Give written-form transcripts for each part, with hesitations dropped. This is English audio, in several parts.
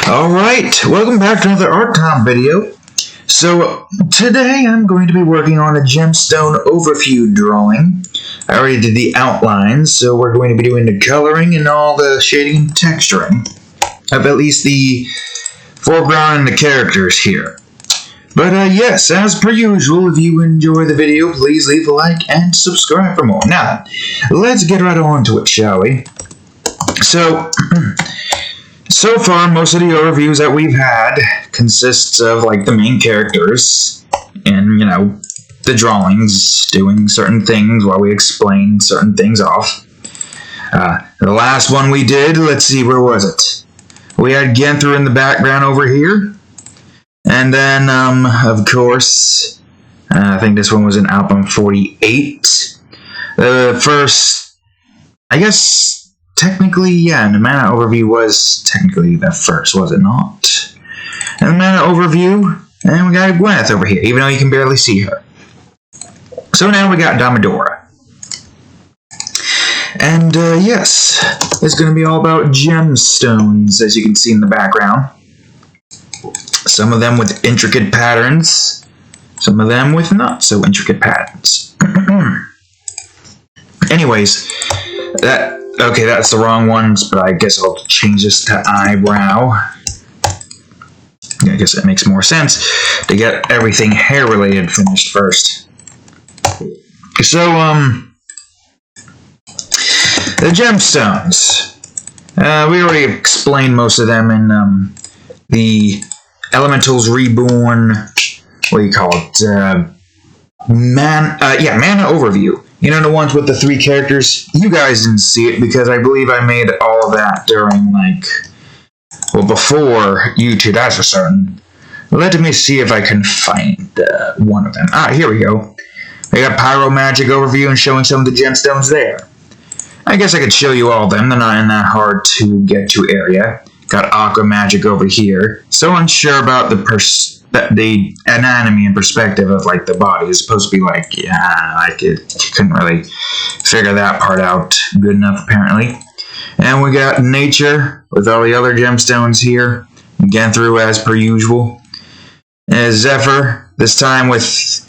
Alright, welcome back to another art time video. So, today I'm going to be working on a Gemstone Overview drawing. I already did the outlines, so we're going to be doing the coloring and all the shading and texturing of at least the foreground and the characters here. But yes, as per usual, if you enjoy the video, please leave a like and subscribe for more. Now, let's get right on to it, shall we? So far, most of the overviews that we've had consists of, like, the main characters and, you know, the drawings doing certain things while we explain certain things off. The last one we did, let's see, where was it? We had Genther in the background over here. And then, of course, I think this one was in album 48. The first, I guess... Technically, yeah, and the mana overview was technically the first, was it not? And the mana overview, and we got Gwyneth over here, even though you can barely see her. So now we got Daamodarah. And, yes, it's going to be all about gemstones, as you can see in the background. Some of them with intricate patterns, some of them with not so intricate patterns. Anyways, okay, that's the wrong ones, but I guess I'll change this to eyebrow. I guess it makes more sense to get everything hair-related finished first. So, the gemstones. We already explained most of them in the Elementals Reborn, what do you call it? Mana Overview. You know, the ones with the 3 characters? You guys didn't see it because I believe I made all of that during, like, well, before YouTube, that's for certain. Let me see if I can find one of them. Here we go. I got Pyro Magic Overview and showing some of the gemstones there. I guess I could show you all of them. They're not in that hard to get to area. Got Aqua Magic over here. So unsure about the anatomy and perspective of, like, the body is supposed to be like, yeah, couldn't really figure that part out good enough, apparently. And we got nature with all the other gemstones here, again through as per usual. And Zephyr, this time with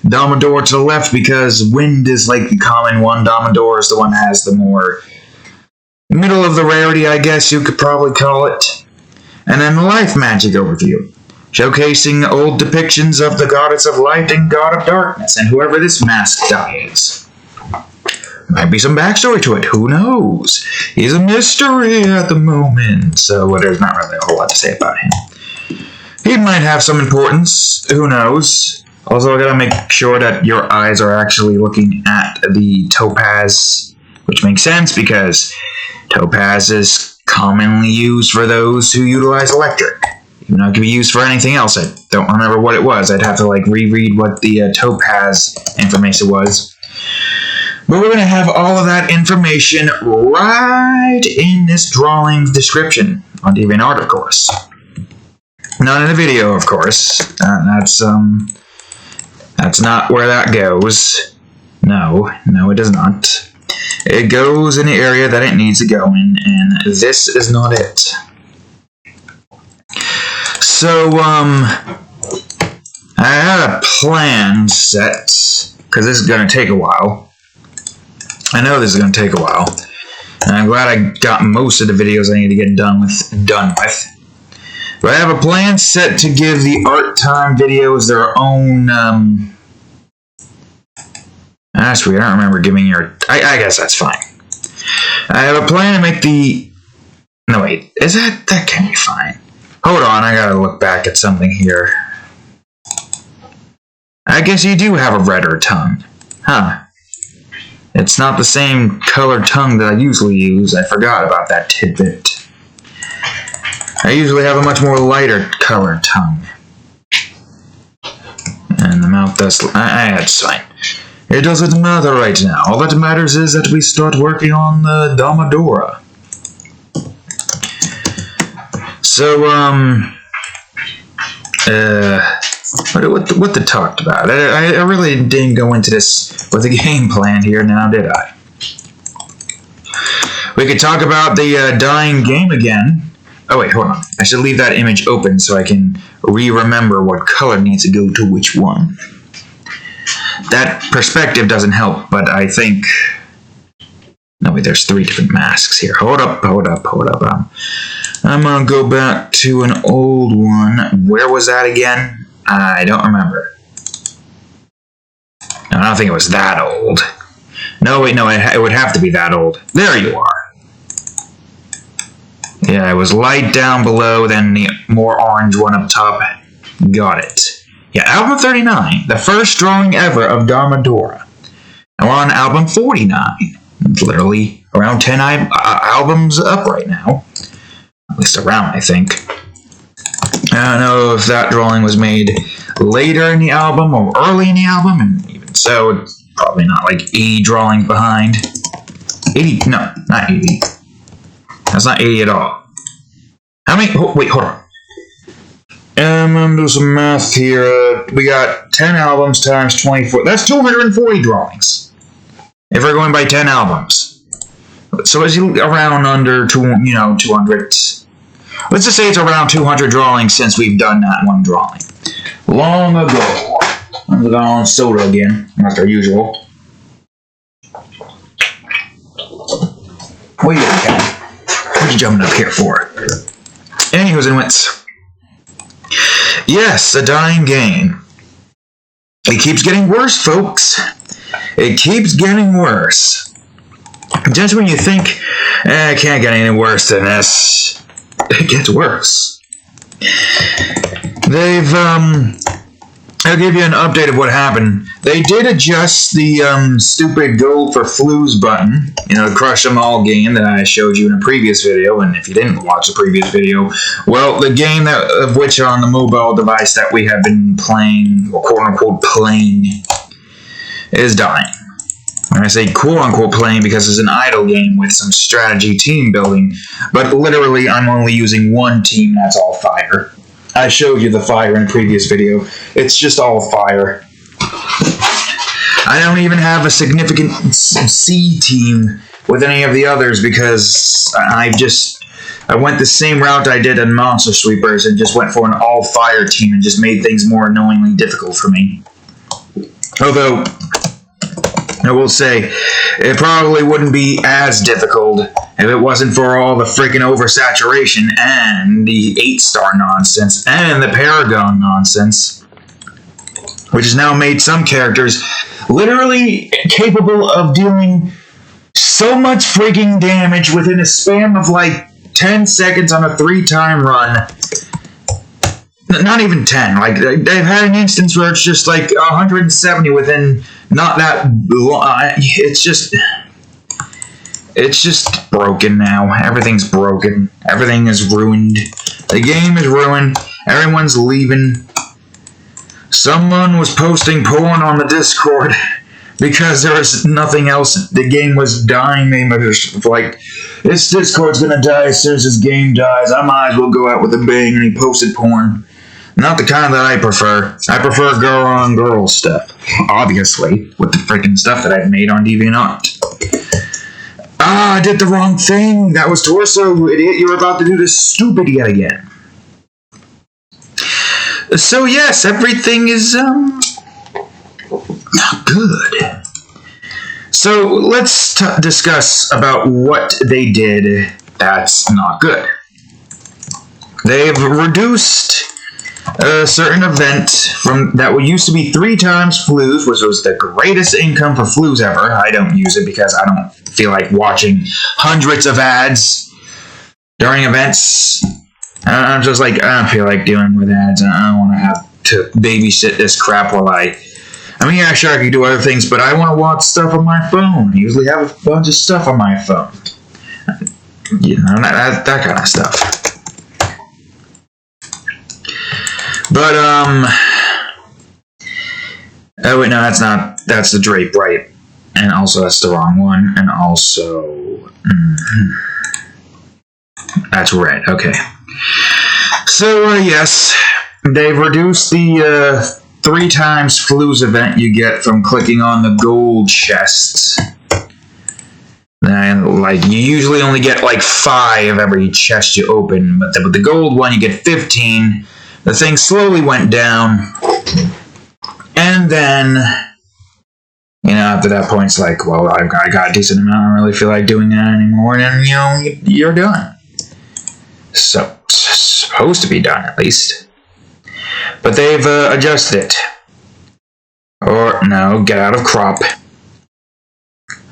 Daamodarah to the left because wind is like the common one. Daamodarah is the one that has the more middle of the rarity, I guess you could probably call it. And then life magic overview, showcasing old depictions of the goddess of light and god of darkness, and whoever this masked guy is. Might be some backstory to it, who knows? He's a mystery at the moment, so there's not really a whole lot to say about him. He might have some importance, who knows? Also, I gotta make sure that your eyes are actually looking at the Topaz, which makes sense because Topaz is commonly used for those who utilize electric. Even though it could be used for anything else. I don't remember what it was. I'd have to, like, reread what the Topaz information was. But we're going to have all of that information right in this drawing's description on DeviantArt, of course. Not in the video, of course. That's not where that goes. No, it does not. It goes in the area that it needs to go in, and this is not it. So, I had a plan set, because this is going to take a while. I know this is going to take a while, and I'm glad I got most of the videos I need to get done with. But I have a plan set to give the art time videos their own, that's weird, I don't remember giving your... I guess that's fine. I have a plan to make the... No, wait, is that can't be fine. Hold on, I gotta look back at something here. I guess you do have a redder tongue. Huh. It's not the same colored tongue that I usually use. I forgot about that tidbit. I usually have a much more lighter colored tongue. And the mouth does... That's fine. It doesn't matter right now. All that matters is that we start working on the Daamodarah. So, what the talked about? I really didn't go into this with a game plan here, now did I? We could talk about the dying game again. Oh wait, hold on. I should leave that image open so I can remember what color needs to go to which one. That perspective doesn't help, but I think... No, wait, there's 3 different masks here. Hold up. I'm gonna go back to an old one. Where was that again? I don't remember. No, I don't think it was that old. No, wait, no, it would have to be that old. There you are. Yeah, it was light down below, then the more orange one up top. Got it. Yeah, album 39, the first drawing ever of Daamodarah. And we're on album 49. It's literally around 10 albums up right now. At least around, I think. I don't know if that drawing was made later in the album or early in the album, and even so, it's probably not like 80 drawings behind. 80? No, not 80. That's not 80 at all. How many? Oh, wait, hold on. I'm gonna do some math here. We got 10 albums times 24. That's 240 drawings. If we're going by 10 albums. So it's around under 200. Let's just say it's around 200 drawings since we've done that one drawing. Long ago. I'm going on soda again, after usual. Wait a minute. What are you jumping up here for? Anyways and wits. Yes, a dying game. It keeps getting worse, folks. It keeps getting worse. Just when you think, it can't get any worse than this, it gets worse. I'll give you an update of what happened. They did adjust the stupid gold for flues button, the crush them all game that I showed you in a previous video, and if you didn't watch the previous video, well, the game of which on the mobile device that we have been playing, or quote-unquote playing, is dying. And I say quote-unquote playing because it's an idle game with some strategy team building, but literally I'm only using one team, that's all fire. I showed you the fire in a previous video. It's just all fire. I don't even have a significant C team with any of the others because I went the same route I did in Monster Sweepers and just went for an all-fire team and just made things more annoyingly difficult for me. Although, I will say, it probably wouldn't be as difficult if it wasn't for all the freaking oversaturation and the 8-star nonsense and the Paragon nonsense, which has now made some characters literally capable of dealing so much freaking damage within a span of like 10 seconds on a 3-time run. Not even 10. Like, they've had an instance where it's just like 170 within not that long. It's just broken now. Everything's broken. Everything is ruined. The game is ruined. Everyone's leaving. Someone was posting porn on the Discord because there was nothing else. The game was dying. They were just like, this Discord's gonna die as soon as this game dies. I might as well go out with a bang. And he posted porn. Not the kind that I prefer. I prefer girl-on-girl stuff. Obviously. With the freaking stuff that I've made on DeviantArt. I did the wrong thing. That was torso, you idiot. You were about to do this stupid yet again. So yes, everything is, not good. So let's discuss about what they did that's not good. They've reduced a certain event from that used to be 3 times flues, which was the greatest income for flues ever. I don't use it because I don't feel like watching hundreds of ads during events. I'm just like, I don't feel like dealing with ads. I don't want to have to babysit this crap while I mean, yeah, sure, I can do other things, but I want to watch stuff on my phone. I usually have a bunch of stuff on my phone. That kind of stuff. But, oh wait, no, that's not, that's the drape, right? And also, that's the wrong one, and also, that's red, okay. So, yes, they've reduced the, 3 times flues event you get from clicking on the gold chests. And, like, you usually only get, like, 5 every chest you open, but with the gold one, you get 15. The thing slowly went down, and then, you know, after that point, it's like, well, I got a decent amount, I don't really feel like doing that anymore, and, you know, you're done. So, supposed to be done, at least. But they've adjusted it. Or, no, get out of crop.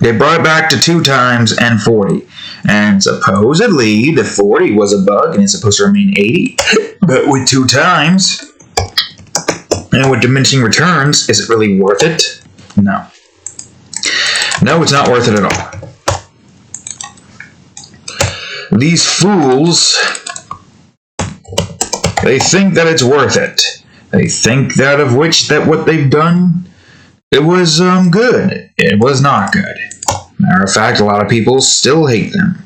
They brought it back to 2 times and 40. And supposedly, the 40 was a bug, and it's supposed to remain 80. But with 2 times, and with diminishing returns, is it really worth it? No. No, it's not worth it at all. These fools, they think that it's worth it. They think that what they've done, it was good. It was not good. Matter of fact, a lot of people still hate them.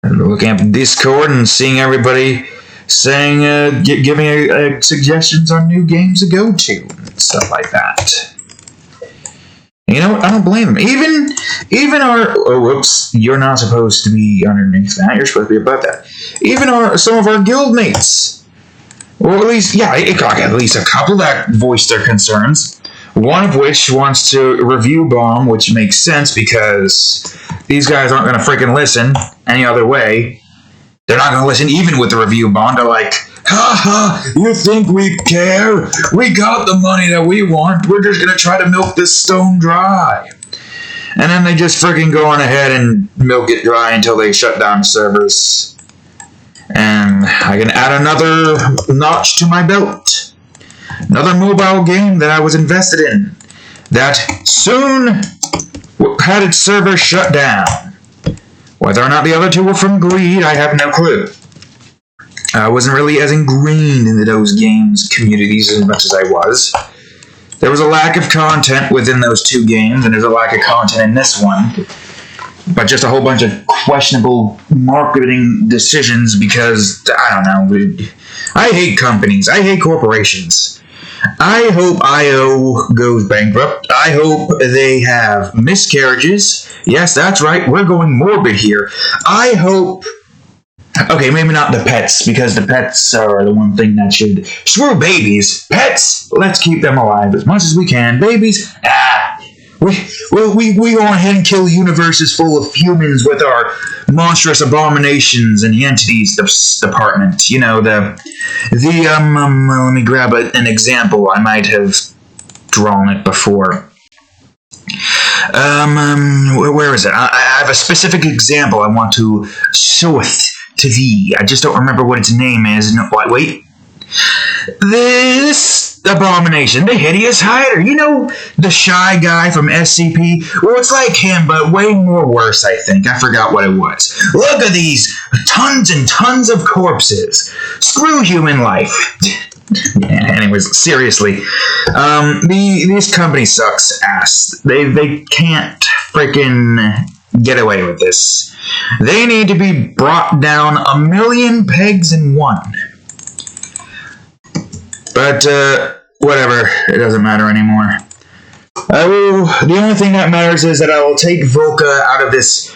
And looking at Discord and seeing everybody saying, giving suggestions on new games to go to, and stuff like that. You know what? I don't blame them. Even our... Oh, whoops. You're not supposed to be underneath that. You're supposed to be above that. Even some of our guildmates. Or at least... Yeah, at least a couple that voiced their concerns. One of which wants to review bomb, which makes sense because these guys aren't going to freaking listen any other way. They're not going to listen even with the review bomb. They're like, ha ha, you think we care? We got the money that we want. We're just going to try to milk this stone dry. And then they just freaking go on ahead and milk it dry until they shut down the servers. And I can add another notch to my belt. Another mobile game that I was invested in that soon had its server shut down. Whether or not the other 2 were from greed, I have no clue. I wasn't really as ingrained in those games communities as much as I was. There was a lack of content within those 2 games, and there's a lack of content in this one. But just a whole bunch of questionable marketing decisions because, I don't know, I hate companies. I hate corporations. I hope I.O. goes bankrupt. I hope they have miscarriages. Yes, that's right. We're going morbid here. I hope... Okay, maybe not the pets, because the pets are the one thing that should... Screw babies. Pets, let's keep them alive as much as we can. Babies, we go ahead and kill universes full of humans with our monstrous abominations and the entities department. You know, let me grab an example. I might have drawn it before. Where is it? I have a specific example I want to show it to thee. I just don't remember what its name is. No, wait. This abomination, the hideous hider. You know, the shy guy from SCP? Well, it's like him, but way more worse, I think. I forgot what it was. Look at these tons and tons of corpses. Screw human life. Yeah, anyways, seriously. This company sucks ass. They can't freaking get away with this. They need to be brought down 1,000,000 pegs in one. But, whatever. It doesn't matter anymore. The only thing that matters is that I will take Volca out of this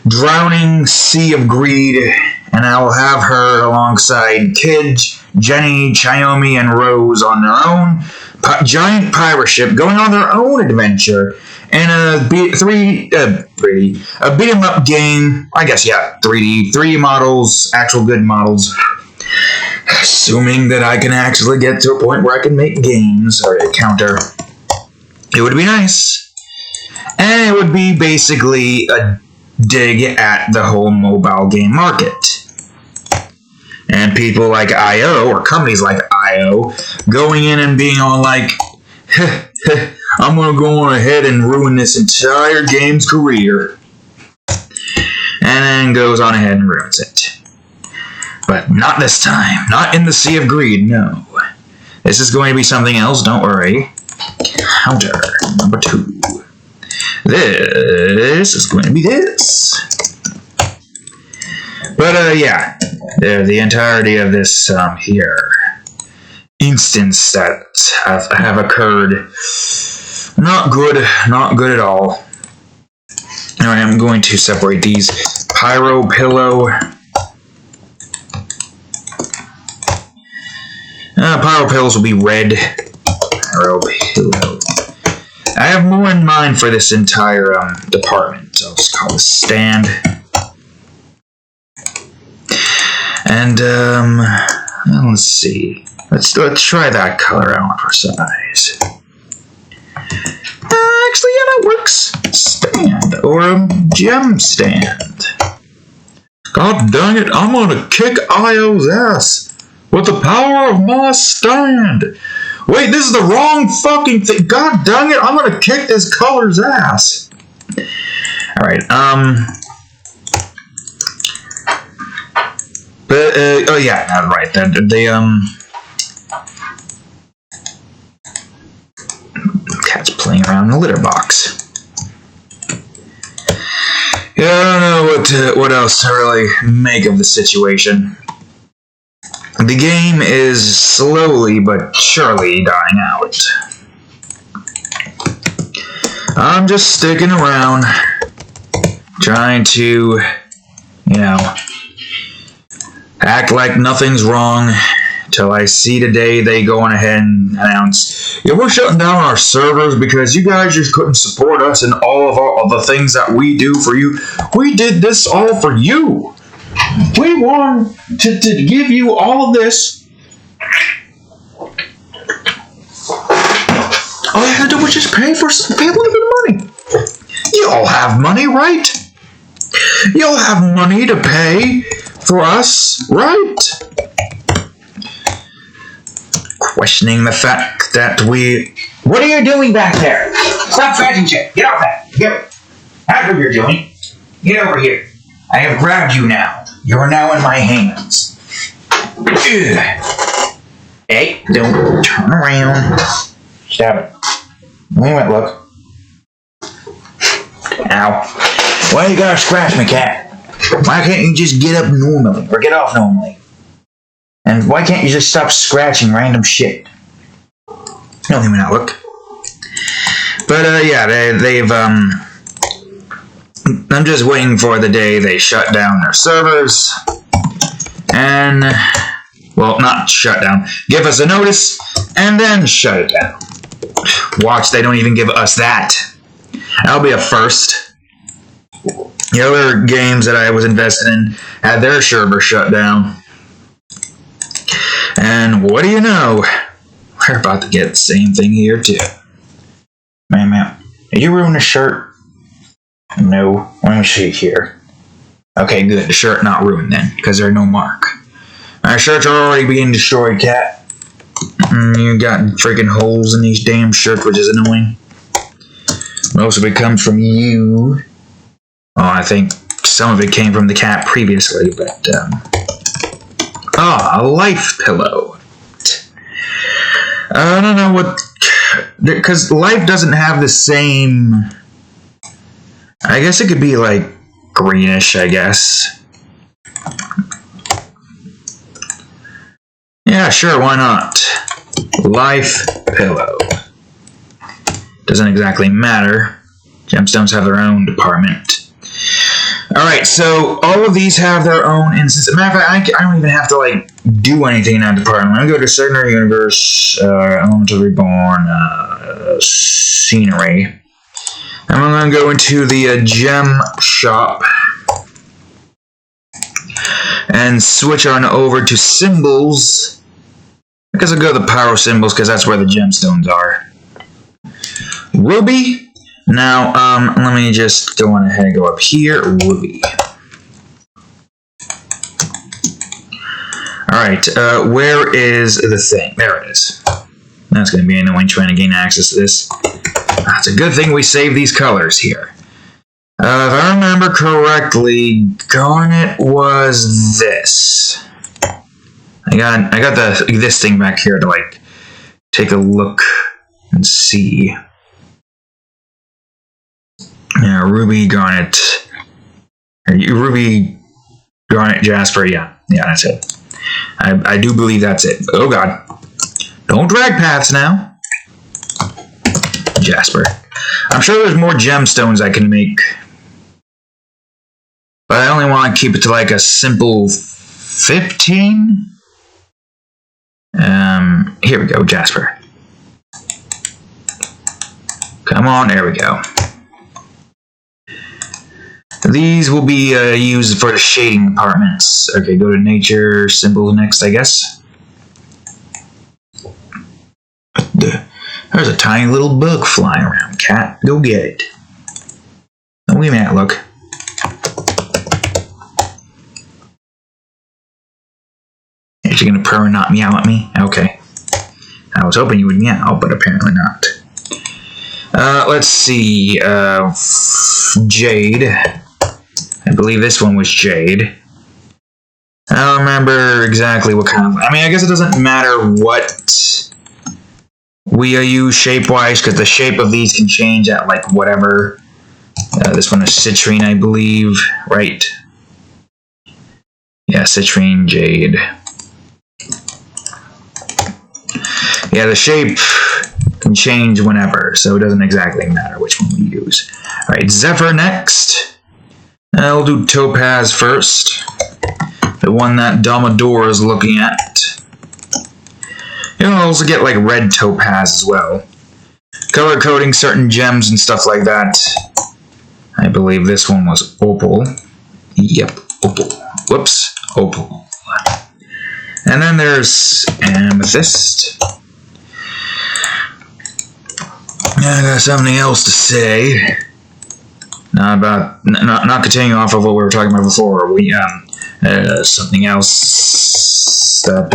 drowning sea of greed, and I will have her alongside Kid, Jenny, Chiyomi, and Rose on their own giant pirate ship, going on their own adventure, and a beat-em-up game. I guess, yeah, 3D models, actual good models. Assuming that I can actually get to a point where I can make games, or a counter, it would be nice. And it would be basically a dig at the whole mobile game market. And people like I.O., or companies like I.O., going in and being all like, I'm going to go on ahead and ruin this entire game's career. And then goes on ahead and ruins it. But not this time. Not in the Sea of Greed, no. This is going to be something else, don't worry. Counter number 2. This is going to be this. But, yeah. The entirety of this, here, instance that have occurred. Not good at all. Alright, I'm going to separate these. Pyro Pillow. Pyro Pillows will be red. Pyro Pillow. I have more in mind for this entire department, so I'll just call this stand. And let's see. Let's try that color out for size. Actually, yeah, that works. Stand or a gem stand. God dang it! I'm gonna kick Io's ass with the power of my stand. Wait, this is the wrong fucking thing. God dang it! I'm gonna kick this color's ass. All right. But oh yeah, that's right. Cat's playing around in the litter box. Yeah, I don't know what else to really make of the situation. The game is slowly but surely dying out. I'm just sticking around, trying to, you know, act like nothing's wrong till I see the day they go on ahead and announce, yeah, we're shutting down our servers because you guys just couldn't support us in all of the things that we do for you. We did this all for you. We wanted to give you all of this. All you had to do was just pay a little bit of money. You all have money, right? You'll have money to pay for us, right? Questioning the fact that we... What are you doing back there? Stop scratching shit. Get off that. Get. That's what you're doing. Get over here. I have grabbed you now. You are now in my hands. Ugh. Hey, don't turn around. Stop it. Wait, look. Ow. Why you gotta scratch me, cat? Why can't you just get up normally? Or get off normally? And why can't you just stop scratching random shit? No, let me not look. But, yeah, they've, I'm just waiting for the day they shut down their servers. And, well, not shut down. Give us a notice, and then shut it down. Watch, they don't even give us that. That'll be a first. The other games that I was invested in had their server shut down. And what do you know? We're about to get the same thing here, too. Man, did you ruin the shirt? No. Let me see here. Okay, good. The shirt not ruined then, because there's no mark. My shirts are already being destroyed, cat. You got freaking holes in these damn shirts, which is annoying. Most of it comes from you. Oh, I think some of it came from the cat previously, but, a life pillow. I don't know what... Because life doesn't have the same... I guess it could be, like, greenish, I guess. Yeah, sure, why not? Life pillow. Doesn't exactly matter. Gemstones have their own department. Alright, so all of these have their own instances. Matter of fact, I don't even have to, like, do anything in that department. I'm going to go to Secondary Universe, Elemental Reborn, Scenery. And I'm going to go into the gem shop and switch on over to symbols. I guess I'll go to the power symbols because that's where the gemstones are. Ruby. Now, let me just go on ahead and go up here. Ruby. Alright, where is the thing? There it is. That's going to be annoying trying to gain access to this. It's a good thing we saved these colors here. If I remember correctly, Garnet was this. I got this thing back here to, like, take a look and see. Yeah, Ruby, Garnet. Ruby, Garnet, Jasper. Yeah, that's it. I do believe that's it. Oh, God. Don't drag paths now. Jasper. I'm sure there's more gemstones I can make But I only want to keep it to like a simple 15. Here we go, Jasper. Come on, there we go. These will be used for the shading departments. Okay, go to nature symbols next, I guess. There's a tiny little bug flying around, cat. Go get it. Don't give me that look. Is she gonna purr and not meow at me? Okay. I was hoping you would meow, but apparently not. Let's see. Jade. I believe this one was Jade. I don't remember exactly what kind of... I mean, I guess it doesn't matter what we use shape-wise, because the shape of these can change at, like, whatever. This one is Citrine, I believe. Right. Yeah, Citrine, Jade. Yeah, the shape can change whenever, so it doesn't exactly matter which one we use. Alright, Zephyr next. I'll do Topaz first. The one that Daamodarah is looking at. You'll also get like red topaz as well. Color coding certain gems and stuff like that. I believe this one was Opal. Yep, Opal. Whoops, Opal. And then there's Amethyst. I got something else to say. Not continuing off of what we were talking about before. We something else that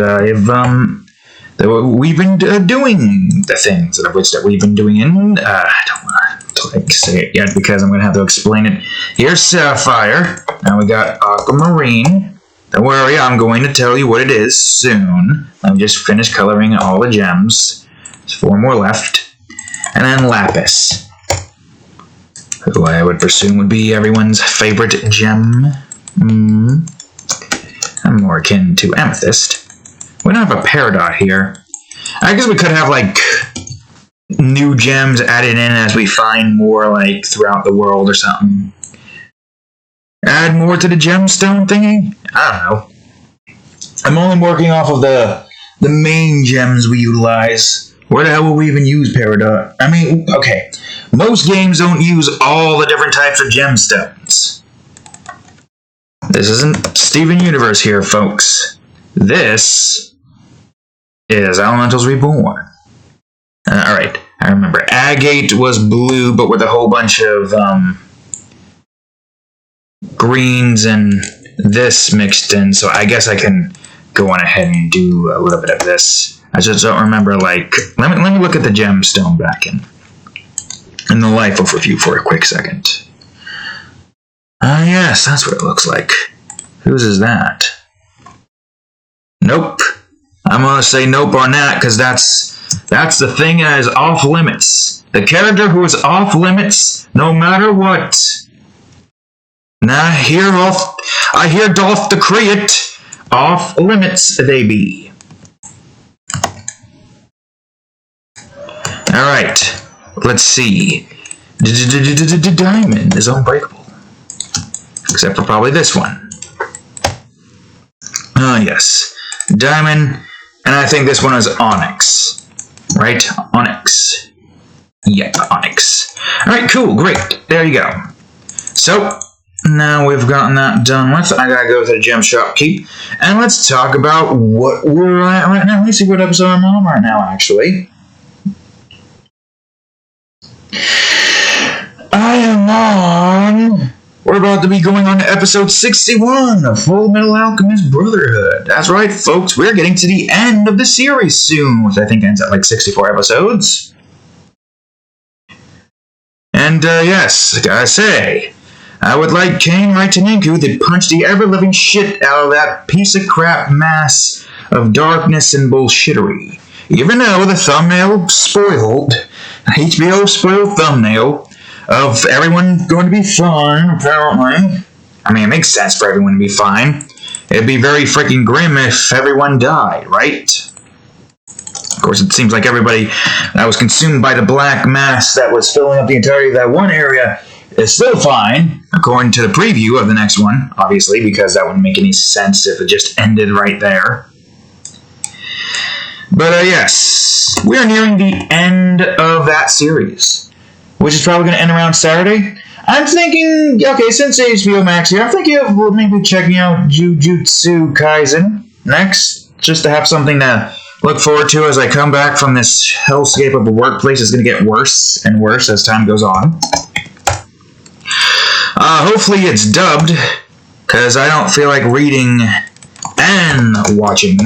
we've been doing, the things that we've been doing in. I don't want to like say it yet because I'm going to have to explain it. Here's Sapphire. Now we got Aquamarine. Don't worry, I'm going to tell you what it is soon. Let me just finish coloring all the gems. There's 4 more left. And then Lapis, who I would presume would be everyone's favorite gem. I'm more akin to Amethyst. We don't have a Peridot here. I guess we could have, like, new gems added in as we find more, like, throughout the world or something. Add more to the gemstone thingy? I don't know. I'm only working off of the main gems we utilize. Where the hell will we even use Peridot? I mean, okay. Most games don't use all the different types of gemstones. This isn't Steven Universe here, folks. This is Elementals Reborn. Alright, I remember. Agate was blue, but with a whole bunch of greens and this mixed in, so I guess I can go on ahead and do a little bit of this. I just don't remember, like... Let me look at the gemstone back in the life overview for a quick second. Ah, yes, that's what it looks like. Whose is that? Nope. I'm gonna say nope on that, because that's the thing that is off limits. The character who is off limits, no matter what. Now, I hear doth decree it. Off limits they be. Alright, let's see. Diamond is unbreakable. Except for probably this one. Oh, yes. Diamond, and I think this one is Onyx. Right? Onyx. Yep, Onyx. Alright, cool, great. There you go. So, now we've gotten that done with. I gotta go to the gem shop keep. And let's talk about what we're at right now. Let me see what episode I'm on right now, actually. I am on... We're about to be going on to episode 61 of Full Metal Alchemist Brotherhood. That's right, folks. We're getting to the end of the series soon, which I think ends at like 64 episodes. And, yes, I gotta say, I would like Kane Raiteninku to punch the ever-living shit out of that piece of crap mass of darkness and bullshittery. Even though the thumbnail spoiled, HBO spoiled thumbnail of everyone going to be fine, apparently. I mean, it makes sense for everyone to be fine. It'd be very freaking grim if everyone died, right? Of course, it seems like everybody that was consumed by the black mass that was filling up the entirety of that one area is still fine, according to the preview of the next one, obviously, because that wouldn't make any sense if it just ended right there. But yes, we are nearing the end of that series, which is probably going to end around Saturday. I'm thinking, okay, since HBO Max here, I'm thinking of maybe checking out Jujutsu Kaisen next, just to have something to look forward to as I come back from this hellscape of a workplace. It's going to get worse and worse as time goes on. Hopefully it's dubbed, because I don't feel like reading and watching.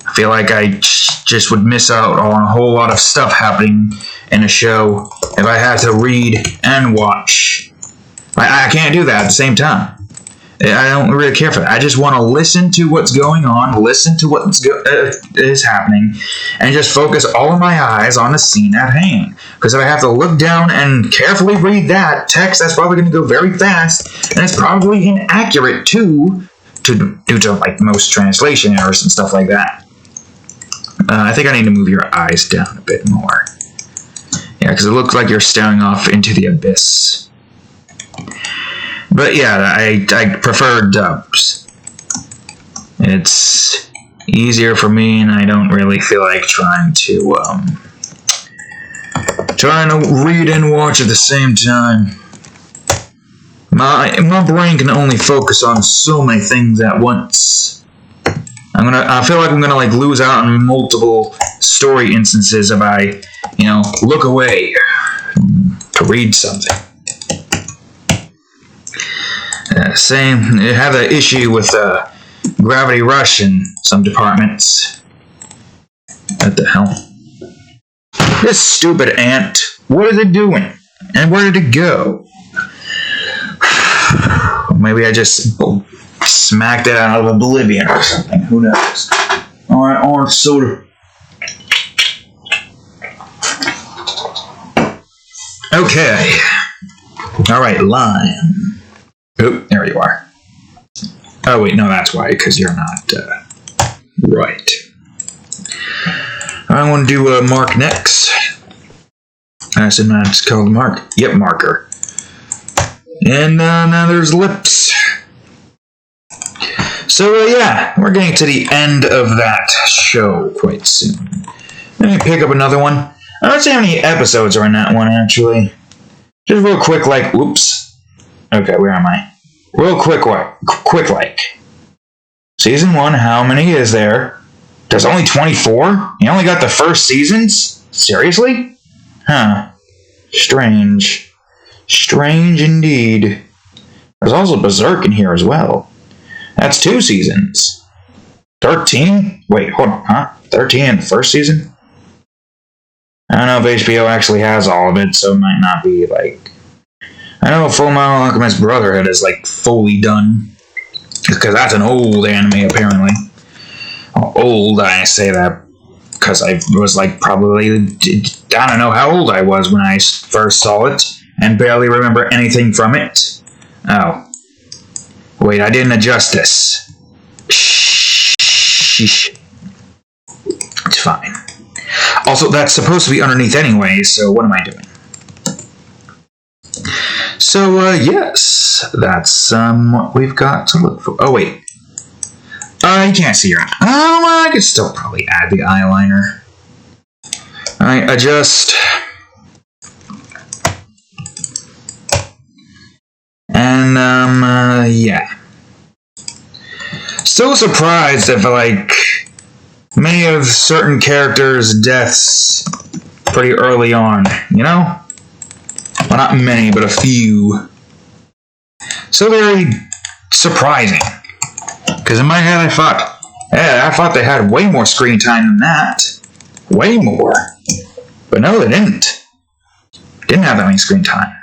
I feel like I just would miss out on a whole lot of stuff happening in a show if I had to read and watch. I can't do that at the same time. I don't really care for that. I just want to listen to what's going on, listen to what is happening, and just focus all of my eyes on the scene at hand. Because if I have to look down and carefully read that text, that's probably going to go very fast, and it's probably inaccurate too, due to like most translation errors and stuff like that. I think I need to move your eyes down a bit more. Yeah, because it looks like you're staring off into the abyss. But yeah, I prefer dubs. It's easier for me, and I don't really feel like trying to read and watch at the same time. My brain can only focus on so many things at once. I feel like I'm gonna like lose out on multiple story instances if I, look away to read something. Same. I have an issue with Gravity Rush in some departments. What the hell? This stupid ant. What is it doing? And where did it go? Maybe I just smacked it out of oblivion or something. Who knows? Alright, orange soda. Okay. Alright, lime. Oh, there you are. Oh, wait, no, that's why, because you're not right. I want to do mark next. I said it's called mark. Yep, marker. And now there's lips. So, yeah, we're getting to the end of that show quite soon. Let me pick up another one. I don't see how many episodes are in that one, actually. Just real quick, like, whoops. Okay, where am I? Real quick, like. Season 1, how many is there? There's only 24? You only got the first seasons? Seriously? Huh. Strange. Strange indeed. There's also Berserk in here as well. That's 2 seasons. 13? Wait, hold on, huh? 13 in the first season? I don't know if HBO actually has all of it, so it might not be, like... I know Full Metal Alchemist Brotherhood is, like, fully done. Because that's an old anime, apparently. Old, I say that because I was, like, probably... I don't know how old I was when I first saw it, and barely remember anything from it. Oh. Wait, I didn't adjust this. Shh. It's fine. Also, that's supposed to be underneath anyway, so what am I doing? So, yes, that's what we've got to look for. Oh, wait. You can't see your eye. Oh, well, I could still probably add the eyeliner. Alright, adjust. And, yeah. Still surprised if, like, many of certain characters' deaths pretty early on, you know? Well, not many, but a few. So very surprising. Because in my head I thought they had way more screen time than that. Way more. But no, they didn't. Didn't have that many screen time.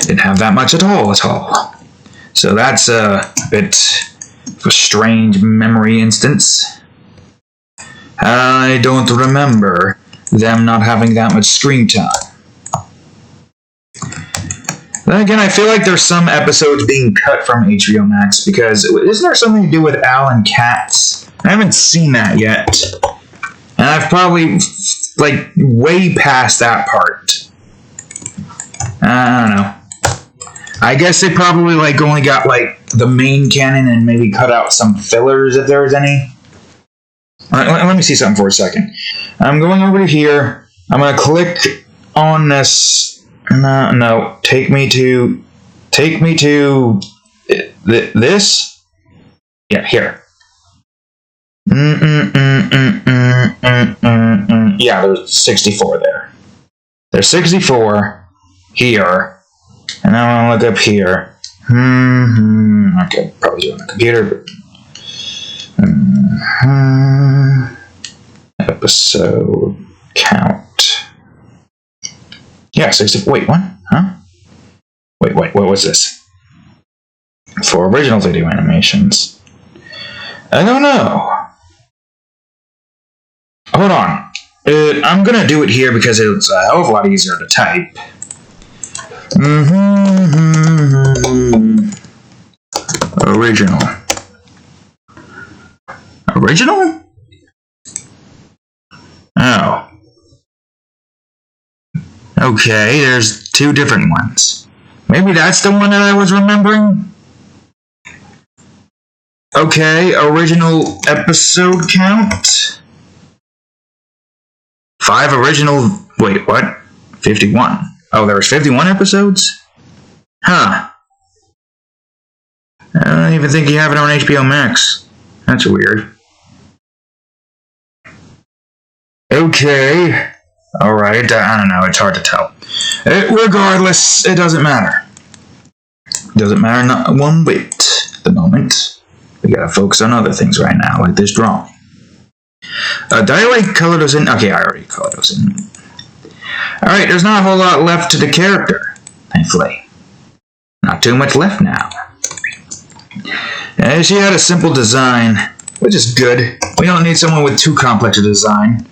Didn't have that much at all. So that's a bit of a strange memory instance. I don't remember them not having that much screen time. Then again, I feel like there's some episodes being cut from HBO Max because isn't there something to do with Al and Cats? I haven't seen that yet. And I've probably, like, way past that part. I don't know. I guess they probably like only got like the main canon and maybe cut out some fillers if there's any. Let me see something for a second. I'm going over to here. I'm gonna click on this. No. Take me to this. Yeah, here. Yeah, there's 64 there. There's 64 here. And now I'm gonna look up here. Okay, probably do it on the computer, but episode count. Yeah, 60. Wait, what? Huh? Wait, what was this? For original video animations. I don't know. Hold on. I'm gonna do it here because it's a hell of a lot easier to type. Original. Oh. Okay, there's two different ones. Maybe that's the one that I was remembering? Okay, original episode count. 5 original... Wait, what? 51. Oh, there was 51 episodes? Huh. I don't even think you have it on HBO Max. That's weird. Okay. Alright, I don't know, it's hard to tell. Regardless, it doesn't matter. Doesn't matter not one bit at the moment. We gotta focus on other things right now, like this drawing. Did I already color those in? Okay, I already colored those in. Alright, there's not a whole lot left to the character, thankfully. Not too much left now. She had a simple design, which is good. We don't need someone with too complex a design.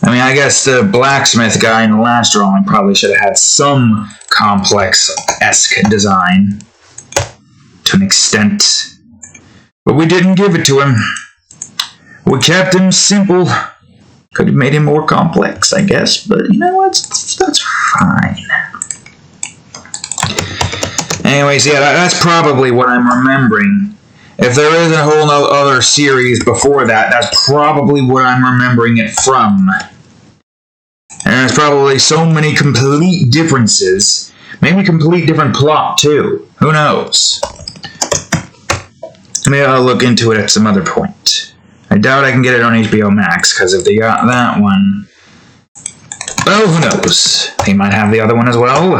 I mean, I guess the blacksmith guy in the last drawing probably should have had some complex-esque design. To an extent. But we didn't give it to him. We kept him simple. Could have made him more complex, I guess, but you know what? That's fine. Anyways, yeah, that's probably what I'm remembering. If there is a whole other series before that, that's probably what I'm remembering it from. And there's probably so many complete differences. Maybe complete different plot, too. Who knows? Maybe I'll look into it at some other point. I doubt I can get it on HBO Max, because if they got that one... Well, who knows? They might have the other one as well.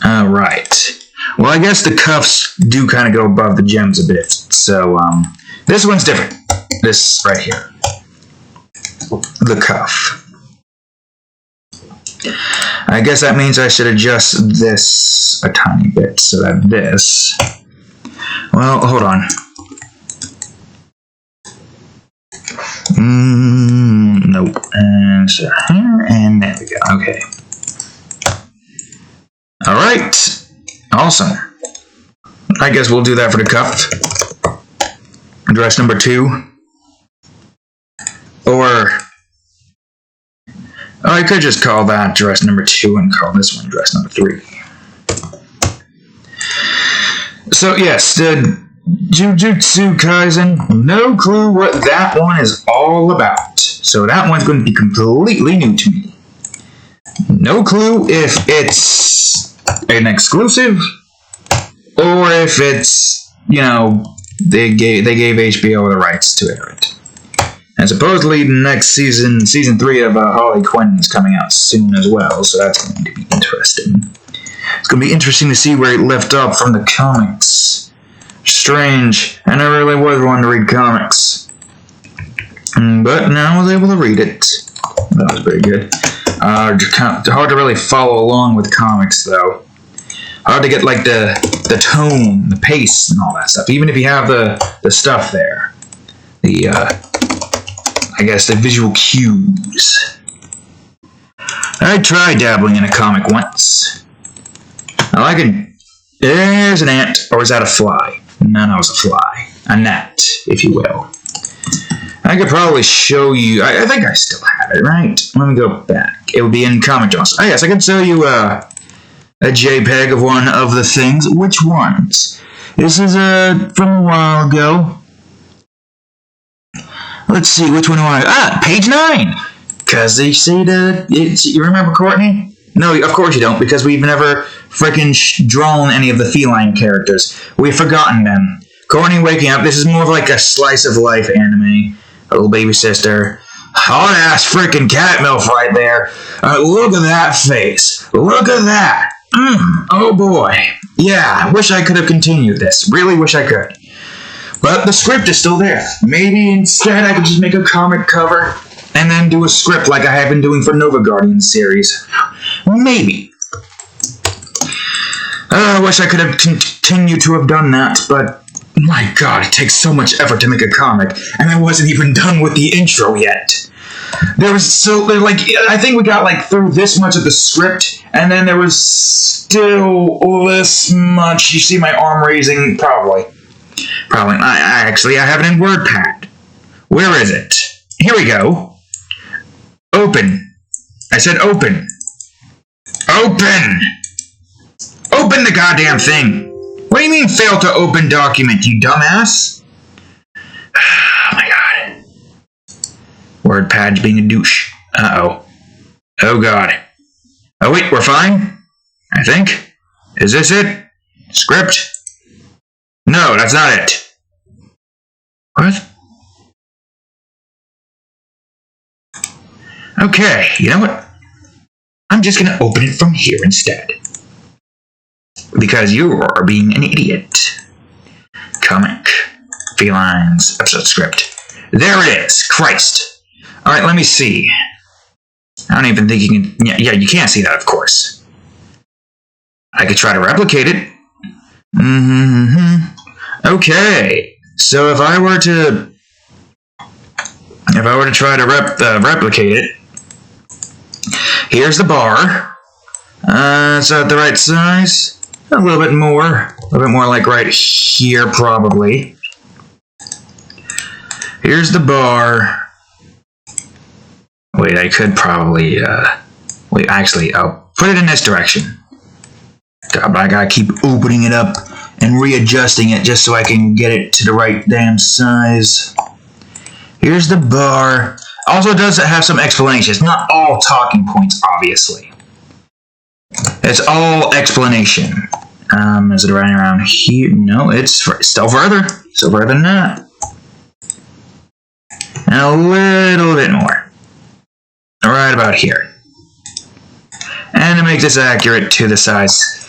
Alright. Well, I guess the cuffs do kind of go above the gems a bit. So, this one's different. This right here. The cuff. I guess that means I should adjust this a tiny bit so that this... Well, hold on. Nope. And so here, and there we go. Okay. Alright. Awesome. I guess we'll do that for the cuff. Dress number 2. Or... Oh, I could just call that dress number 2 and call this one dress number 3. So, yes, the Jujutsu Kaisen, no clue what that one is all about. So that one's going to be completely new to me. No clue if it's an exclusive or if it's, you know, they gave HBO the rights to air it. And supposedly next season, season 3 of Harley Quinn is coming out soon as well, so that's going to be interesting. It's going to be interesting to see where it left off from the comics. Strange. I never really was one to read comics. But now I was able to read it. That was pretty good. Hard to really follow along with comics, though. Hard to get, like, the tone, the pace, and all that stuff. Even if you have the stuff there. I guess the visual cues. I tried dabbling in a comic once. I like it. There's an ant, or is that a fly? No, it's a fly. A gnat, if you will. I could probably show you. I think I still have it, right? Let me go back. It would be in Comic Jones. Oh, yes, I can show you a JPEG of one of the things. Which ones? This is from a while ago. Let's see, which one do I... page 9! Because you see you remember Courtney? No, of course you don't, because we've never freaking drawn any of the feline characters. We've forgotten them. Courtney waking up. This is more of like a slice of life anime. A little baby sister. Hot ass freaking cat milf right there. Look at that face. Look at that. Oh boy. Yeah, I wish I could have continued this. Really wish I could. But the script is still there. Maybe instead I could just make a comic cover and then do a script like I have been doing for Nova Guardian series. Maybe. I wish I could have continued to have done that, but my god, it takes so much effort to make a comic, and I wasn't even done with the intro yet. I think we got through this much of the script, and then there was still this much. You see my arm raising? Probably. I have it in WordPad. Where is it? Here we go. Open. I said open. Open! Open the goddamn thing! What do you mean fail to open document, you dumbass? Oh my god. WordPad's being a douche. Uh-oh. Oh god. Oh wait, we're fine? I think. Is this it? Script? No, that's not it. What? Okay, you know what? I'm just gonna open it from here instead. Because you are being an idiot. Comic. Felines. Episode script. There it is. Christ. Alright, let me see. I don't even think you can... Yeah, you can't see that, of course. I could try to replicate it. Okay. So if I were to try to replicate it, here's the bar. Is that the right size? A little bit more like right here, probably. Here's the bar. Wait, I could probably, wait, actually, I'll put it in this direction. But I gotta keep opening it up and readjusting it just so I can get it to the right damn size. Here's the bar. Also does have some explanation. It's not all talking points, obviously. It's all explanation. Is it right around here? No, it's still further. Still further than that. And a little bit more. Right about here. And to make this accurate to the size.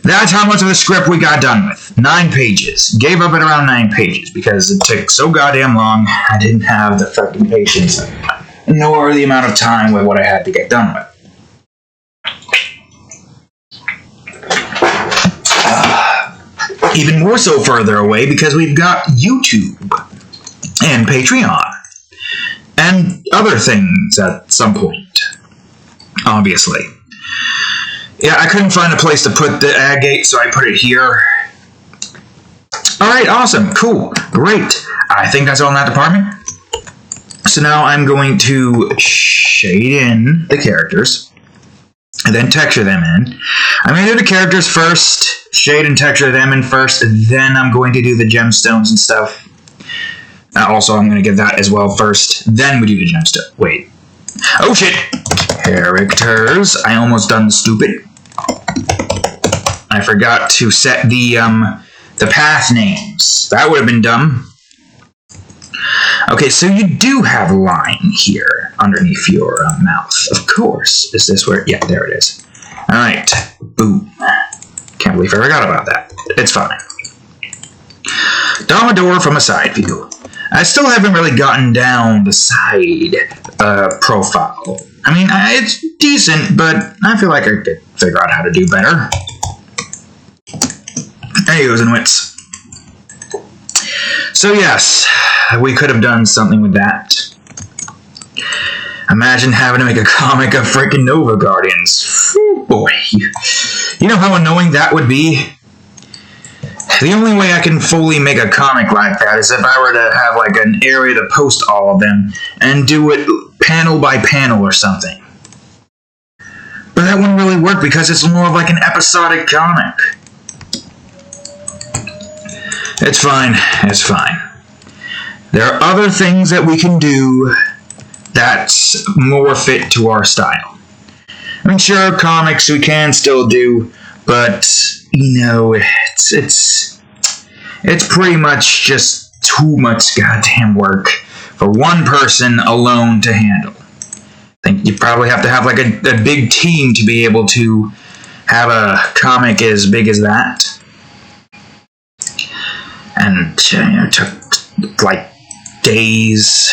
That's how much of the script we got done with. 9 pages. Gave up at around 9 pages because it took so goddamn long. I didn't have the fucking patience nor the amount of time with what I had to get done with. Even more so further away because we've got YouTube and Patreon and other things at some point, obviously. Yeah, I couldn't find a place to put the Agate, so I put it here. Alright, awesome, cool, great. I think that's all in that department. So now I'm going to shade in the characters and then texture them in. I'm going to do the characters first, shade and texture them in first, then I'm going to do the gemstones and stuff. Also, I'm going to get that as well first, then we do the gemstone. Wait. Oh shit! Characters. I almost done stupid. I forgot to set the path names. That would have been dumb. Okay, so you do have a line here underneath your mouth. Of course. Is this where... Yeah, there it is. Alright. Boom. Can't believe I forgot about that. It's fine. Daamodarah from a side view. I still haven't really gotten down the side profile. I mean, it's decent, but I feel like I could figure out how to do better. Anyways and wits. So yes, we could have done something with that. Imagine having to make a comic of freaking Nova Guardians. Whew, boy, you know how annoying that would be? The only way I can fully make a comic like that is if I were to have like an area to post all of them and do it panel by panel or something. But that wouldn't really work because it's more of like an episodic comic. It's fine. It's fine. There are other things that we can do that's more fit to our style. I mean, sure, comics we can still do, but, you know, it's pretty much just too much goddamn work for one person alone to handle. I think you probably have to have like a big team to be able to have a comic as big as that. And it took like days,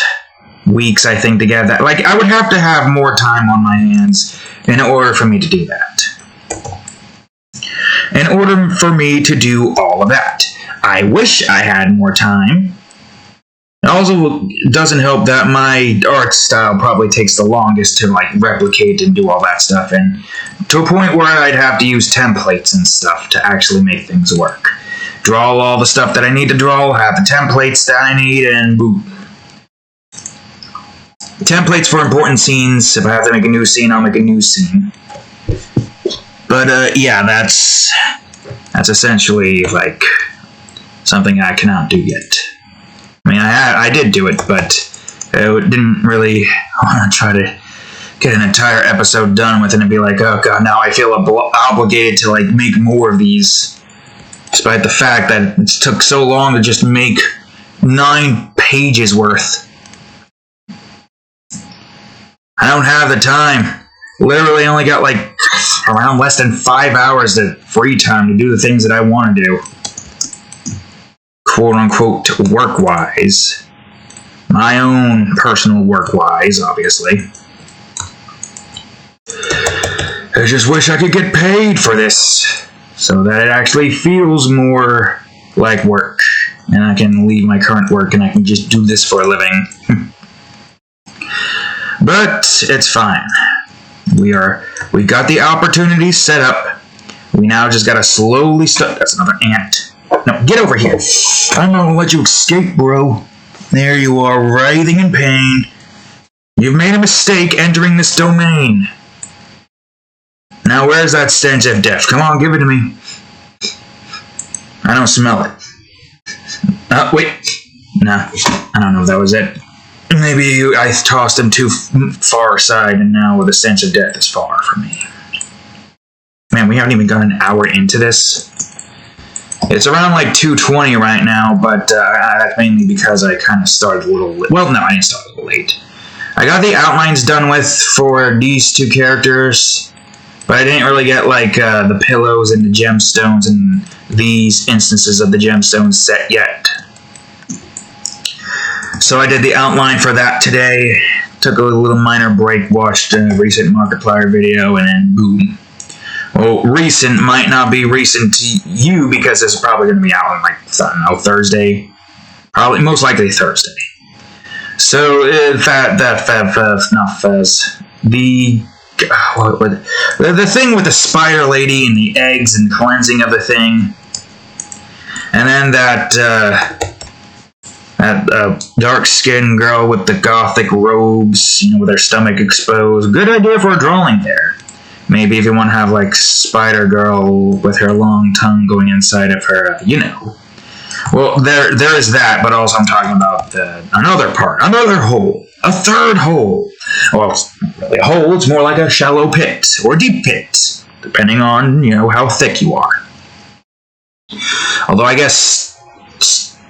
weeks, I think, to get that. Like, I would have to have more time on my hands in order for me to do that. In order for me to do all of that. I wish I had more time. It also doesn't help that my art style probably takes the longest to like replicate and do all that stuff, and to a point where I'd have to use templates and stuff to actually make things work. Draw all the stuff that I need to draw, have the templates that I need, and boom. Templates for important scenes. If I have to make a new scene, I'll make a new scene. But yeah, that's essentially like something I cannot do yet. I mean, I did do it, but it didn't really want to try to get an entire episode done with it and be like, oh god, now I feel obligated to like make more of these, despite the fact that it took so long to just make 9 pages worth. I don't have the time. Literally only got like around less than 5 hours of free time to do the things that I want to do. Quote-unquote work-wise. My own personal work-wise, obviously. I just wish I could get paid for this, so that it actually feels more like work, and I can leave my current work and I can just do this for a living. But it's fine. We got the opportunity set up. We now just gotta slowly start. That's another ant. No, get over here. I'm not gonna let you escape, bro. There you are, writhing in pain. You've made a mistake entering this domain. Now, where's that stench of death? Come on, give it to me. I don't smell it. Wait. Nah, I don't know if that was it. Maybe I tossed him too far aside, and now the stench of death is far from me. Man, we haven't even got an hour into this. It's around like 2:20 right now, but that's mainly because I kind of started a little late. Well, no, I didn't start a little late. I got the outlines done with for these 2 characters, but I didn't really get like the pillows and the gemstones and these instances of the gemstones set yet. So I did the outline for that today, took a little minor break, watched a recent Markiplier video, and then boom. Well, recent might not be recent to you because it's probably going to be out on, like, I don't know, Thursday. Probably, most likely Thursday. So, the thing with the spider lady and the eggs and cleansing of the thing. And then that dark-skinned girl with the gothic robes, you know, with her stomach exposed. Good idea for a drawing there. Maybe if you want to have, like, Spider-Girl with her long tongue going inside of her, you know. Well, there is that, but also I'm talking about another part, another hole, a third hole. Well, it's not really a hole, it's more like a shallow pit, or deep pit, depending on, you know, how thick you are. Although I guess,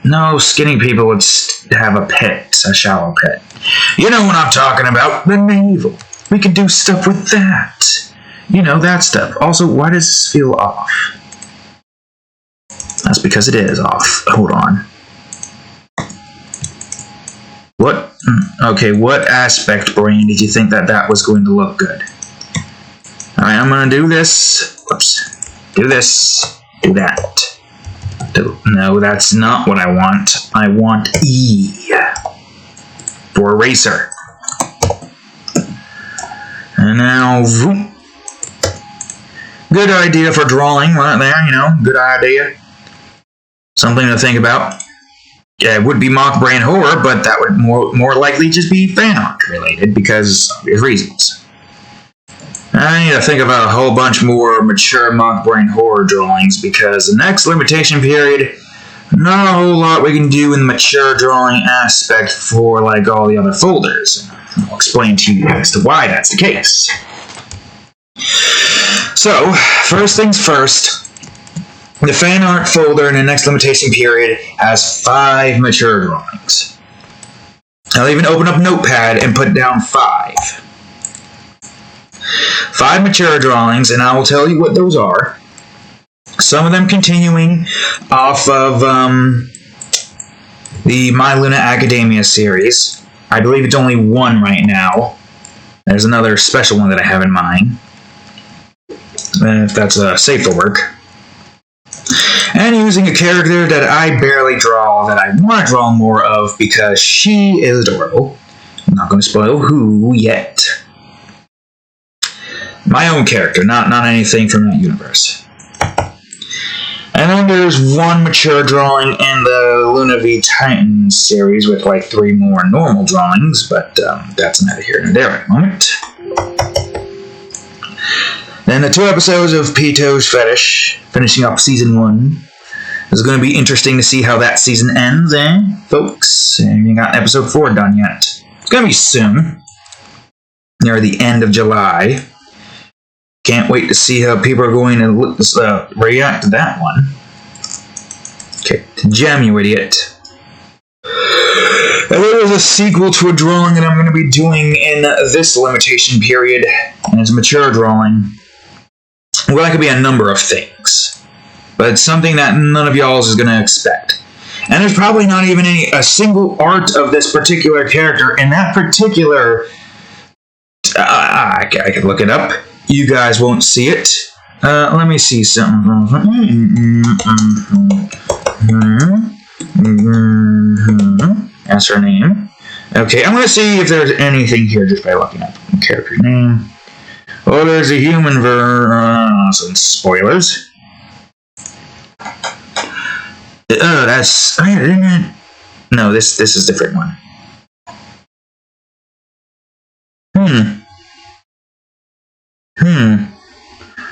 no, skinny people would have a pit, a shallow pit. You know what I'm talking about, the navel. We could do stuff with that. You know, that stuff. Also, why does this feel off? That's because it is off. Hold on. What? Okay, what aspect, brain, did you think that was going to look good? Alright, I'm going to do this. Whoops. Do this. Do that. No, that's not what I want. I want E. For eraser. And now, vroom. Good idea for drawing right there, you know, good idea. Something to think about. Yeah, it would be mock brain horror, but that would more likely just be fan art related because of obvious reasons. I need to think about a whole bunch more mature mock brain horror drawings because the next limitation period, not a whole lot we can do in the mature drawing aspect for like all the other folders. I'll explain to you as to why that's the case. So, first things first, the fan art folder in the next limitation period has 5 mature drawings. I'll even open up Notepad and put down 5. 5 mature drawings, and I will tell you what those are. Some of them continuing off of the My Luna Academia series. I believe it's only 1 right now. There's another special one that I have in mind. If that's safe for work. And using a character that I barely draw, that I want to draw more of because she is adorable. I'm not going to spoil who yet. My own character, not anything from that universe. And then there's 1 mature drawing in the Luna v Titans series with like 3 more normal drawings, but that's neither here nor there at the moment. Then the 2 episodes of Pito's Fetish, finishing up season 1. It's going to be interesting to see how that season ends, folks? Haven't got episode 4 done yet. It's going to be soon, near the end of July. Can't wait to see how people are going to react to that one. Okay, to Gem, you idiot. And there is a sequel to a drawing that I'm going to be doing in this limitation period, and it's a mature drawing. Well, that could be a number of things, but it's something that none of y'all is going to expect. And there's probably not even a single art of this particular character in that particular... I could look it up. You guys won't see it. Let me see something. That's her name. Okay, I'm going to see if there's anything here just by looking up the character name. Oh, there's a human some spoilers. That's... No, this is a different one.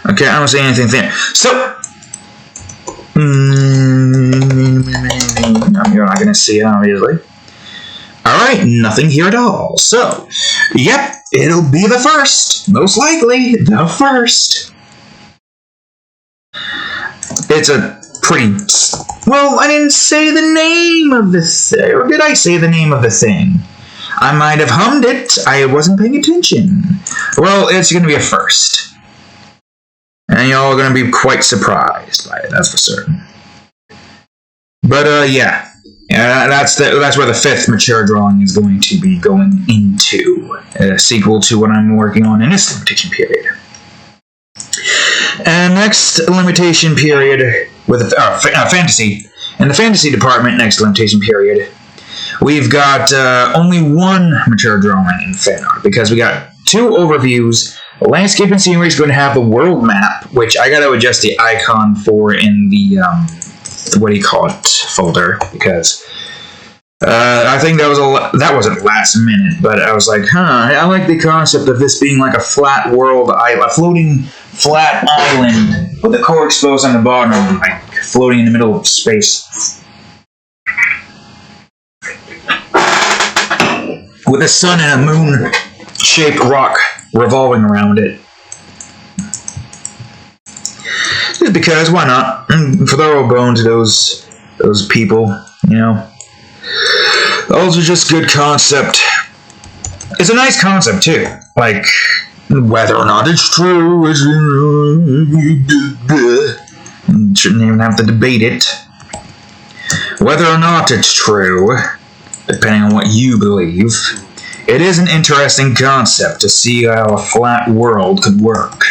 Okay, I don't see anything there. So... you're not going to see it, obviously. Alright, nothing here at all. So, yep, it'll be the first. Most likely, the first. It's a pretty... Well, I didn't say the name of the thing. Or did I say the name of the thing? I might have hummed it. I wasn't paying attention. Well, it's going to be a first. And y'all are going to be quite surprised by it, that's for certain. But, yeah, that's where the 5th mature drawing is going to be going into. A sequel to what I'm working on in this limitation period. And next limitation period, with fantasy. In the fantasy department, next limitation period, we've got only 1 mature drawing in fan art, because we got 2 overviews. The landscape and scenery is going to have the world map, which I got to adjust the icon for in the, what do you call it, folder, because I think that wasn't last minute, but I was like, I like the concept of this being like a flat world, a floating flat island with the core exposed on the bottom, like floating in the middle of space. With a sun and a moon-shaped rock revolving around it. Just because, why not? And throw a bone to those people, you know. Those are just good concept. It's a nice concept, too. Like, whether or not it's true, shouldn't even have to debate it. Whether or not it's true, depending on what you believe, it is an interesting concept to see how a flat world could work.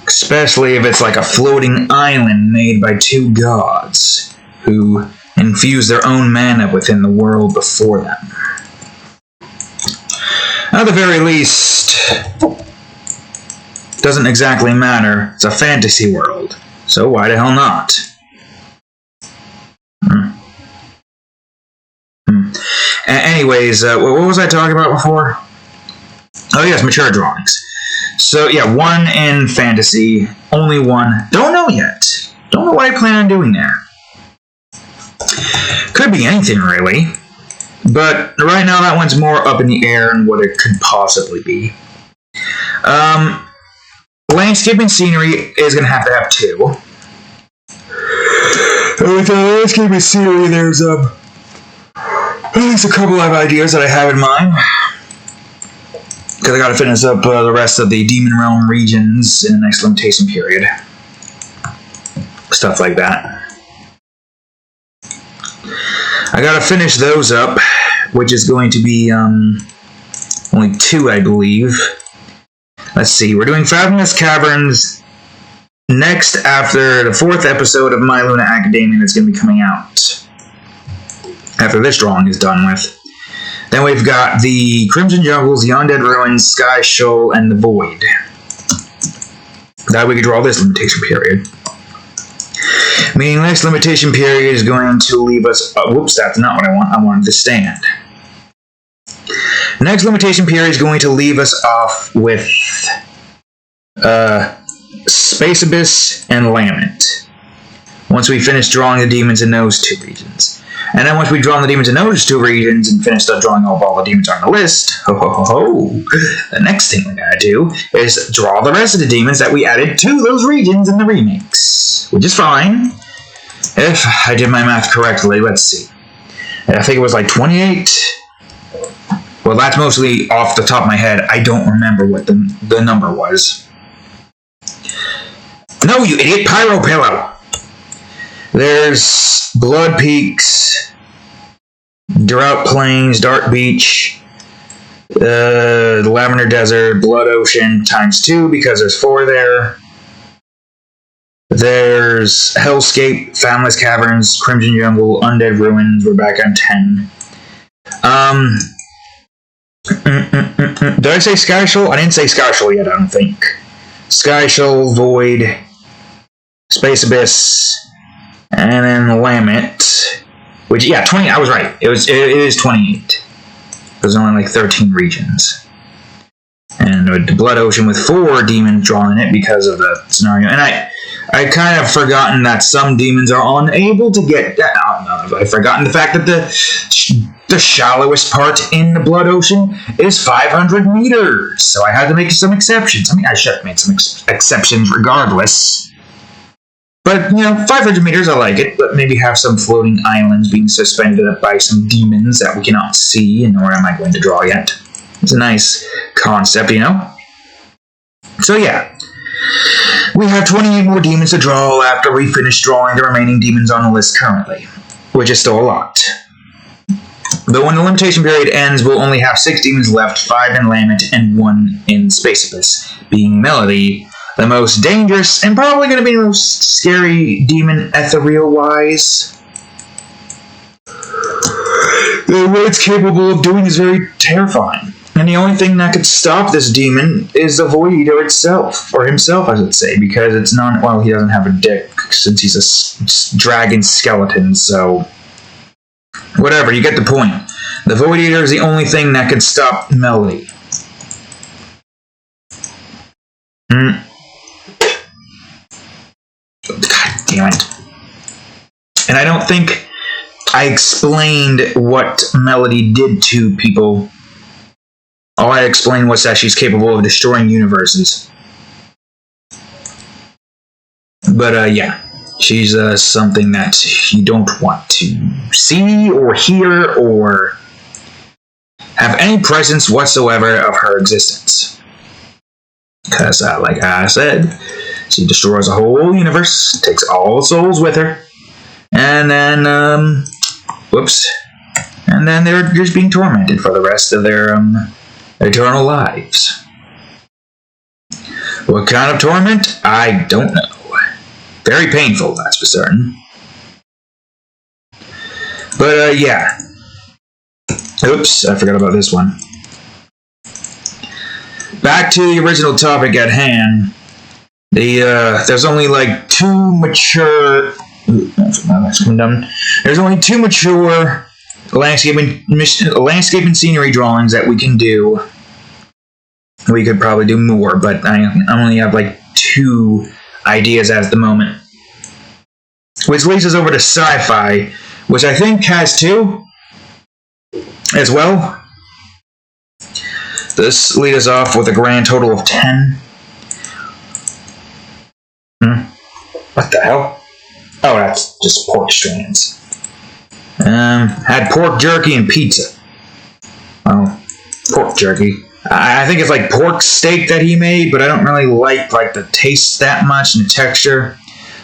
Especially if it's like a floating island made by 2 gods who infuse their own mana within the world before them. At the very least, doesn't exactly matter. It's a fantasy world, so why the hell not? anyways, what was I talking about before? Oh yes, mature drawings. So yeah, 1 in fantasy, only 1. Don't know yet. Don't know what I plan on doing there. Could be anything really, but right now that one's more up in the air and what it could possibly be. Landscape and scenery is going to have 2. With landscape and scenery, there's a couple of ideas that I have in mind. Because I got to finish up the rest of the Demon Realm regions in the next limitation period. Stuff like that. I got to finish those up, which is going to be only 2, I believe. Let's see, we're doing Fathomless Caverns next after the 4th episode of My Luna Academia that's going to be coming out. After this drawing is done with. Then we've got the Crimson Jungles, the Undead Ruins, Sky Shoal, and the Void. That we could draw this limitation period. Meaning next limitation period is going to leave us... whoops, that's not what I want. I wanted to stand. Next limitation period is going to leave us off with Space Abyss and Lament. Once we finish drawing the demons in those 2 regions. And then once we've drawn the demons in those 2 regions and finished up drawing all the demons on the list, the next thing we gotta do is draw the rest of the demons that we added to those regions in the remakes. Which is fine. If I did my math correctly, let's see. I think it was like 28... Well, that's mostly off the top of my head. I don't remember what the number was. No, you idiot! Pyro Pillow! There's Blood Peaks, Drought Plains, Dark Beach, the Lavender Desert, Blood Ocean ×2 because there's 4 there. There's Hellscape, Fathomless Caverns, Crimson Jungle, Undead Ruins. We're back on 10. Did I say Sky Shoal? I didn't say Sky Shoal yet, I don't think. Sky Shoal, Void, Space Abyss, and then Lament. Which, yeah, 20, I was right. It is 28. There's only like 13 regions. And the Blood Ocean with 4 demons drawn in it because of the scenario. And I kind of forgotten that some demons are unable to get that. I've forgotten the fact that the shallowest part in the Blood Ocean is 500 meters. So I had to make some exceptions. I mean, I should have made some exceptions regardless. But, 500 meters, I like it. But maybe have some floating islands being suspended up by some demons that we cannot see, nor am I going to draw yet. It's a nice concept, So, yeah. We have 28 more demons to draw after we finish drawing the remaining demons on the list currently, which is still a lot. But when the limitation period ends, we'll only have 6 demons left, 5 in Lament and 1 in Space Abyss, being Melody, the most dangerous and probably going to be the most scary demon ethereal-wise. What it's capable of doing is very terrifying. And the only thing that could stop this demon is the Void Eater itself, or himself, I should say, because it's not, well, he doesn't have a dick, since he's a dragon skeleton, so... Whatever, you get the point. The Void Eater is the only thing that can stop Melody. God damn it. And I don't think I explained what Melody did to people. All I explained was that she's capable of destroying universes. But, yeah. She's something that you don't want to see or hear or have any presence whatsoever of her existence. Because, like I said, she destroys a whole universe, takes all souls with her, and then, whoops, and then they're just being tormented for the rest of their, eternal lives. What kind of torment? I don't know. Very painful, that's for certain. But, yeah. Oops, I forgot about this one. Back to the original topic at hand. There's only like 2 mature... There's only 2 mature landscape and scenery drawings that we can do. We could probably do more, but I only have like 2 ideas at the moment. Which leads us over to Sci-Fi, which I think has 2 as well. This leads us off with a grand total of 10. What the hell? Oh, that's just pork strands. Had pork jerky and pizza. Oh, pork jerky. I think it's like pork steak that he made, but I don't really like the taste that much and the texture.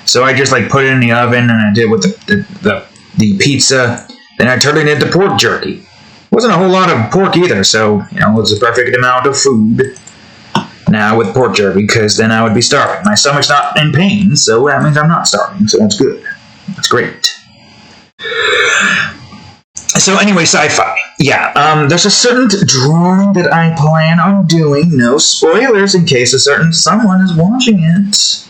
So I just put it in the oven, and I did with the pizza. Then I turned it into pork jerky. Wasn't a whole lot of pork either, so it was a perfect amount of food. Now with pork jerky, because then I would be starving. My stomach's not in pain, so that means I'm not starving. So that's good. That's great. So anyway, Sci-Fi. Yeah, there's a certain drawing that I plan on doing. No spoilers in case someone is watching it.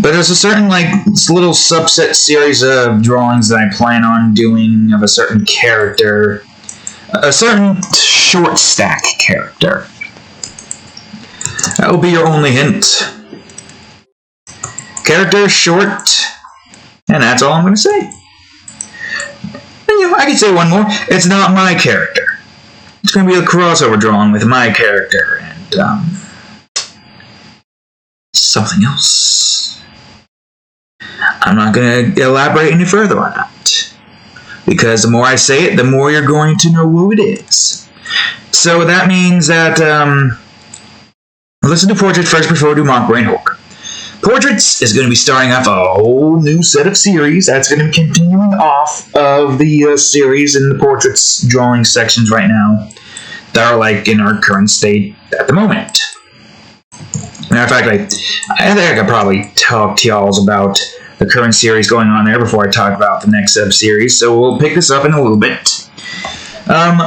But there's a certain little subset series of drawings that I plan on doing of a certain character. A certain short stack character. That will be your only hint. Character short, and that's all I'm going to say. And, I can say one more. It's not my character. It's going to be a crossover drawing with my character and something else. I'm not going to elaborate any further on that, because the more I say it, the more you're going to know who it is. So that means that listen to Portrait first before we do Mock Brain Hulk. Portraits is going to be starting off a whole new set of series. That's going to be continuing off of the series in the Portraits drawing sections right now that are in our current state at the moment. Matter of fact, I think I could probably talk to y'all about the current series going on there before I talk about the next sub-series, so we'll pick this up in a little bit.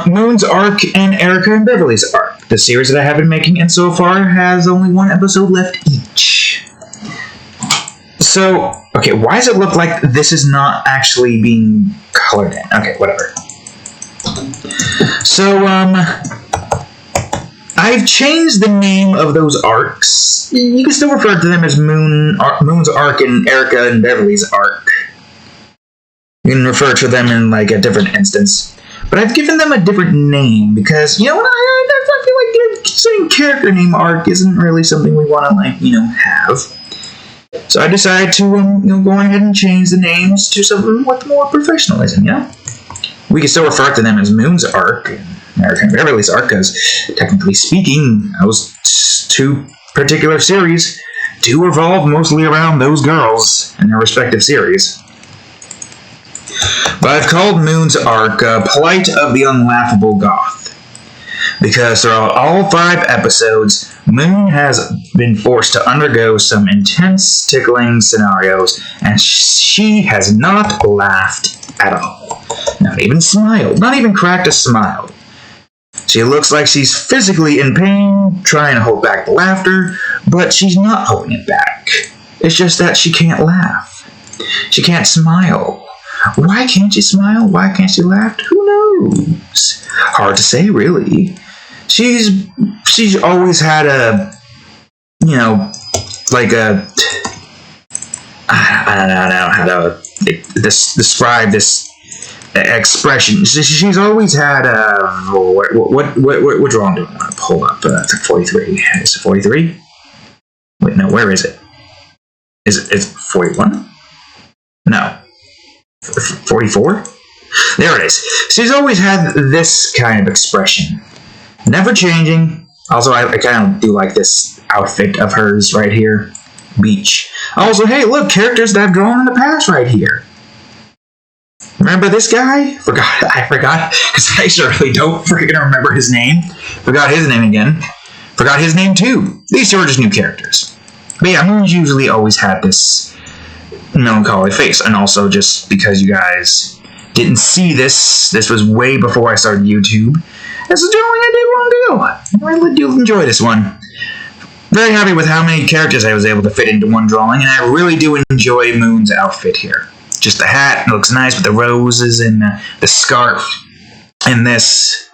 Moon's arc and Erica and Beverly's arc. The series that I have been making, and so far has only 1 episode left each. So, okay, why does it look like this is not actually being colored in? Okay, whatever. So, I've changed the name of those arcs. You can still refer to them as Moon's arc and Erica and Beverly's arc. You can refer to them in a different instance. But I've given them a different name because, you know what, I feel like saying character name arc isn't really something we want to, have. So I decided to, go ahead and change the names to something with more professionalism, We can still refer to them as Moon's arc and Erica and Beverly's arc, because, technically speaking, those 2 particular series do revolve mostly around those girls in their respective series. But I've called Moon's arc Plight of the Unlaughable Goth, because throughout all 5 episodes, Moon has been forced to undergo some intense, tickling scenarios, and she has not laughed at all. Not even smiled. Not even cracked a smile. She looks like she's physically in pain, trying to hold back the laughter, but she's not holding it back. It's just that she can't laugh. She can't smile. Why can't she smile? Why can't she laugh? Who knows? Hard to say, really. She's always had a, I don't know how to describe this expression. She's always had a, what drawing do I want to pull up? It's 43. Is it 43? Wait, no, where is it? Is it 41? No. 44? There it is. She's always had this kind of expression. Never changing. Also, I kind of do like this outfit of hers right here. Beach. Also, hey, look, characters that I've drawn in the past right here. Remember this guy? I forgot, because I certainly don't freaking remember his name. Forgot his name again. Forgot his name too. These 2 are just new characters. But yeah, Moon's usually always had this melancholy face, and also just because you guys didn't see this was way before I started YouTube. This is a drawing I did long ago. I really do enjoy this one. Very happy with how many characters I was able to fit into one drawing, and I really do enjoy Moon's outfit here. just the hat. It looks nice with the roses and the scarf and this.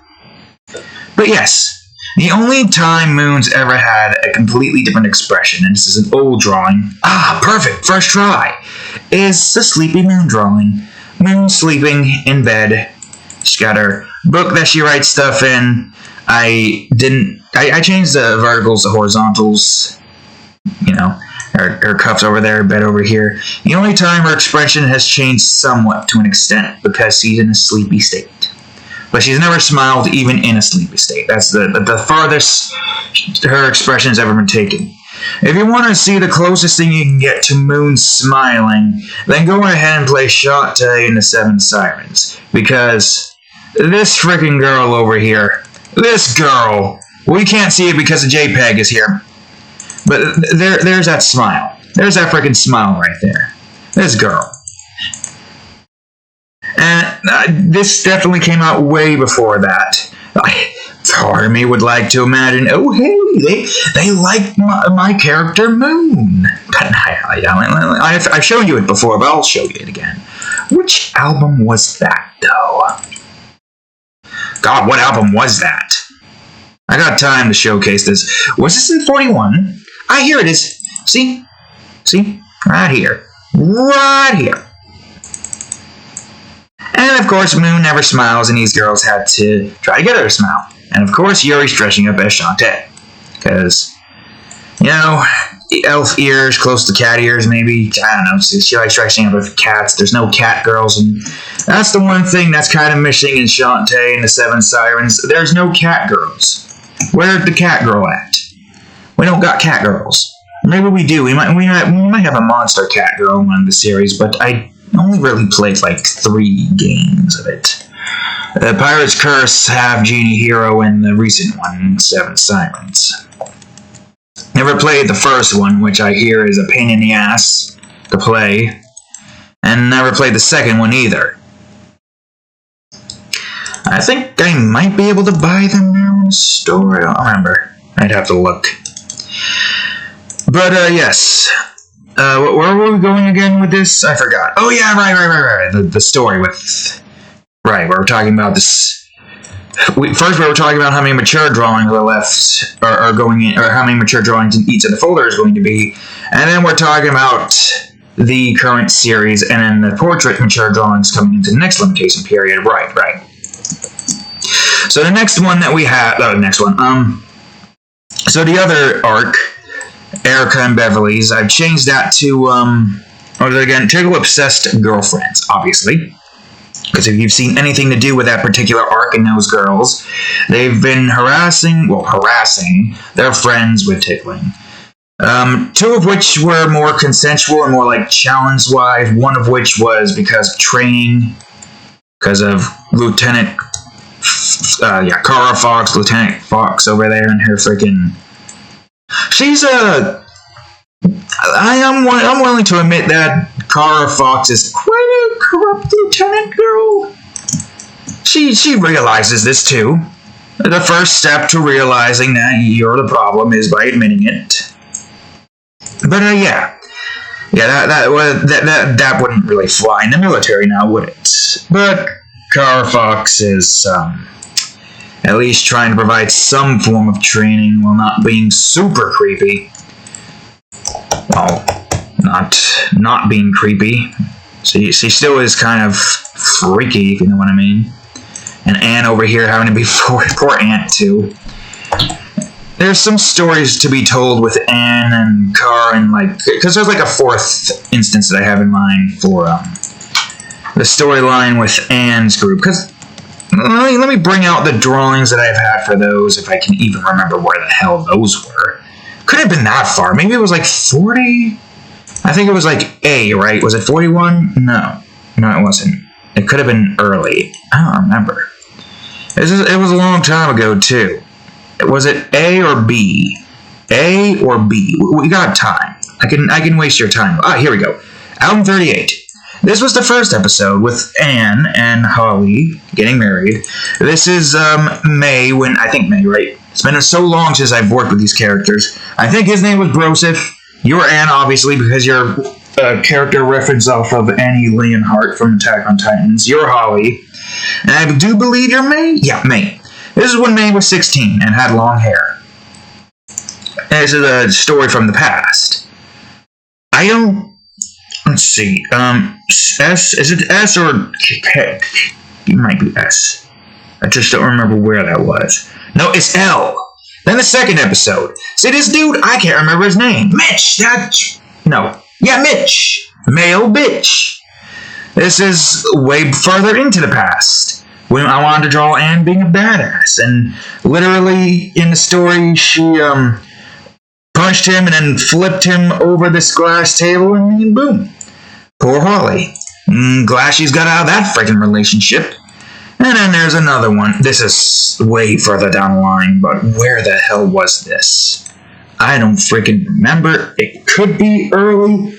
But yes, the only time Moon's ever had a completely different expression, and this is an old drawing. Ah, perfect, first try. Is the Sleepy Moon drawing. Moon sleeping in bed. She's got her book that she writes stuff in. I changed the verticals to horizontals. You know, her cuffs over there, bed over here. The only time her expression has changed somewhat to an extent because she's in a sleepy state. But she's never smiled even in a sleepy state. That's the farthest her expression has ever been taken. If you want to see the closest thing you can get to Moon smiling, then go ahead and play Shantae in the Seven Sirens. Because this freaking girl over here, this girl, we can't see it because the JPEG is here. But there's that smile. There's that freaking smile right there. This girl. And this definitely came out way before that. Part of me would like to imagine, oh hey, they like my character Moon. But I've shown you it before, but I'll show you it again. Which album was that, though? God, what album was that? I got time to showcase this. Was this in 41? Here it is. See? Right here. Right here. And of course, Moon never smiles, and these girls had to try to get her to smile. And of course, Yuri's dressing up as Shantae. Because, you know, elf ears close to cat ears, maybe. I don't know. She likes dressing up with cats. There's no cat girls, and that's the one thing that's kind of missing in Shantae and the Seven Sirens. There's no cat girls. Where's the cat girl at? We don't got cat girls. Maybe we do. We might have a monster cat girl in one of the series, but I only really played like 3 games of it. The Pirate's Curse, Half Genie Hero, and the recent one, Seven Sirens. Never played the first one, which I hear is a pain in the ass to play, and never played the second one either. I think I might be able to buy them now in the store. I don't remember. I'd have to look. But, yes. Where were we going again with this? I forgot. Oh, yeah, right. The story with... Right, we were talking about this... First, we were talking about how many mature drawings are left, are going in, or how many mature drawings in each of the folder is going to be. And then we're talking about the current series, and then the portrait mature drawings coming into the next limitation period. Right. So the next one that we have... So the other arc... Erica and Beverly's, I've changed that to, Tickle Obsessed Girlfriends, obviously. Because if you've seen anything to do with that particular arc and those girls, they've been harassing their friends with tickling. 2 of which were more consensual and more like challenge-wise, one of which was because of training, because of Lieutenant, Cara Fox, Lieutenant Fox over there and her freaking... She's I'm willing to admit that Cara Fox is quite a corrupt lieutenant girl. She realizes this too. The first step to realizing that you're the problem is by admitting it. But that wouldn't really fly in the military now, would it? But Cara Fox is at least trying to provide some form of training while not being super creepy. Well, not being creepy. She still is kind of freaky, if you know what I mean. And Anne over here having to be poor Aunt too. There's some stories to be told with Anne and Cara, and because there's like a 4th instance that I have in mind for the storyline with Anne's group. Because let me bring out the drawings that I've had for those, if I can even remember where the hell those were. Could have been that far. Maybe it was like 40? I think it was like A, right? Was it 41? No, it wasn't. It could have been early. I don't remember. It was a long time ago, too. Was it A or B? A or B? We got time. I can waste your time. Here we go. Album 38. This was the first episode with Anne and Holly getting married. This is May, May, right? It's been so long since I've worked with these characters. I think his name was Broseph. You're Anne, obviously, because you're character reference off of Annie Leonhardt from Attack on Titans. You're Holly. And I do believe you're May? Yeah, May. This is when May was 16 and had long hair. This is a story from the past. I don't... Let's see. S? Is it S or K? It might be S. I just don't remember where that was. No, it's L. Then the second episode. See, this dude, I can't remember his name. Mitch! Mitch! Male bitch. This is way further into the past. When I wanted to draw Anne being a badass. And literally, in the story, she, punched him and then flipped him over this glass table and boom. Poor Holly. Glad she's got out of that freaking relationship. And then there's another one. This is way further down the line, but where the hell was this? I don't freaking remember. It could be early.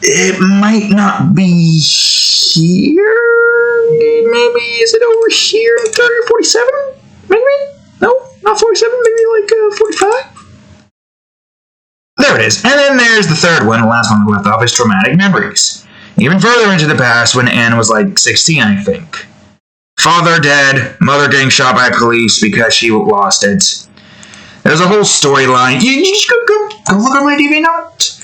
It might not be here. Maybe, is it over here in 30 or 47? Maybe? No, not 47, maybe like 45? There it is. And then there's the third one, the last one we left off, is Traumatic Memories. Even further into the past when Anne was like 16, I think. Father dead, mother getting shot by police because she lost it. There's a whole storyline. You just go look at my DV note.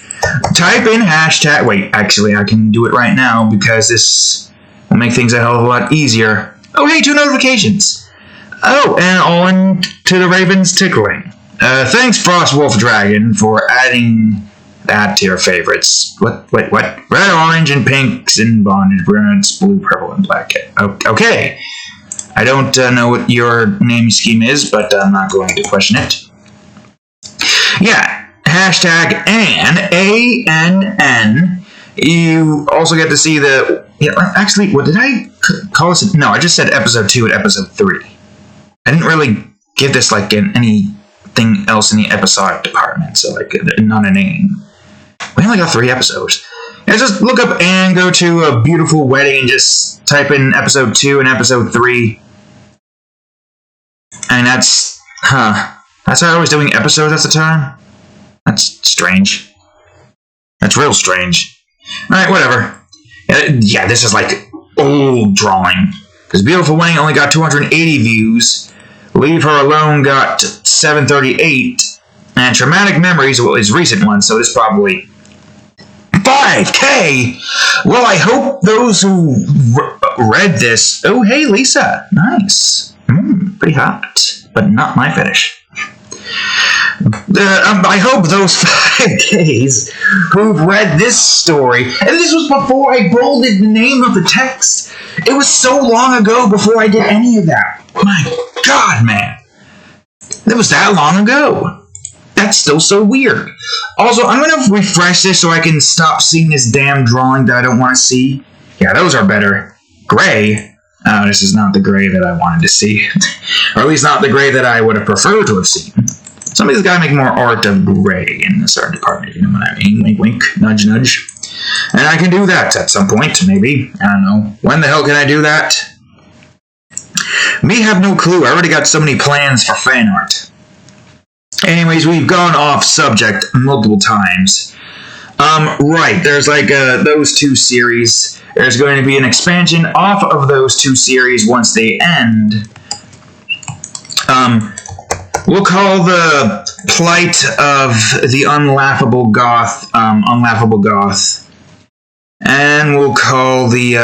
Type in hashtag... Wait, actually, I can do it right now because this will make things a hell of a lot easier. Oh, hey, 2 notifications. Oh, and on to the Ravens tickling. Thanks, Frost Wolf Dragon, for adding that to your favorites. What? Red, orange, and pinks, and bondage, reds, blue, purple, and black. Okay. I don't know what your name scheme is, but I'm not going to question it. Yeah. Hashtag Ann, A-N-N. You also get to see the... Actually, what did I call this? No, I just said episode 2 and episode 3. I didn't really give this, like, anything else in the episodic department, so, like, not a name. We only got 3 episodes. Yeah, just look up Anne, go to A Beautiful Wedding, and just type in episode 2 and episode 3. And that's... That's how I was doing episodes at the time? That's strange. That's real strange. Alright, whatever. Yeah, this is like old drawing. Because Beautiful Wedding only got 280 views. Leave Her Alone got 738. And Traumatic Memories is recent one, so this probably 5K! Well, I hope those who read this... Oh, hey, Lisa. Nice. Pretty hot. But not my fetish. I hope those 5Ks who've read this story, and this was before I bolded the name of the text. It was so long ago before I did any of that. My God, man. It was that long ago. That's still so weird. Also, I'm going to refresh this so I can stop seeing this damn drawing that I don't want to see. Yeah, those are better. Gray? Oh, this is not the gray that I wanted to see. Or at least not the gray that I would have preferred to have seen. Somebody's got to make more art of gray in a certain department, you know what I mean? Wink, wink, nudge, nudge. And I can do that at some point, maybe. I don't know. When the hell can I do that? Me have no clue. I already got so many plans for fan art. Anyways, we've gone off subject multiple times. Right, there's like those 2 series. There's going to be an expansion off of those 2 series once they end. We'll call the plight of the Unlaughable Goth, Unlaughable Goth. And we'll call the,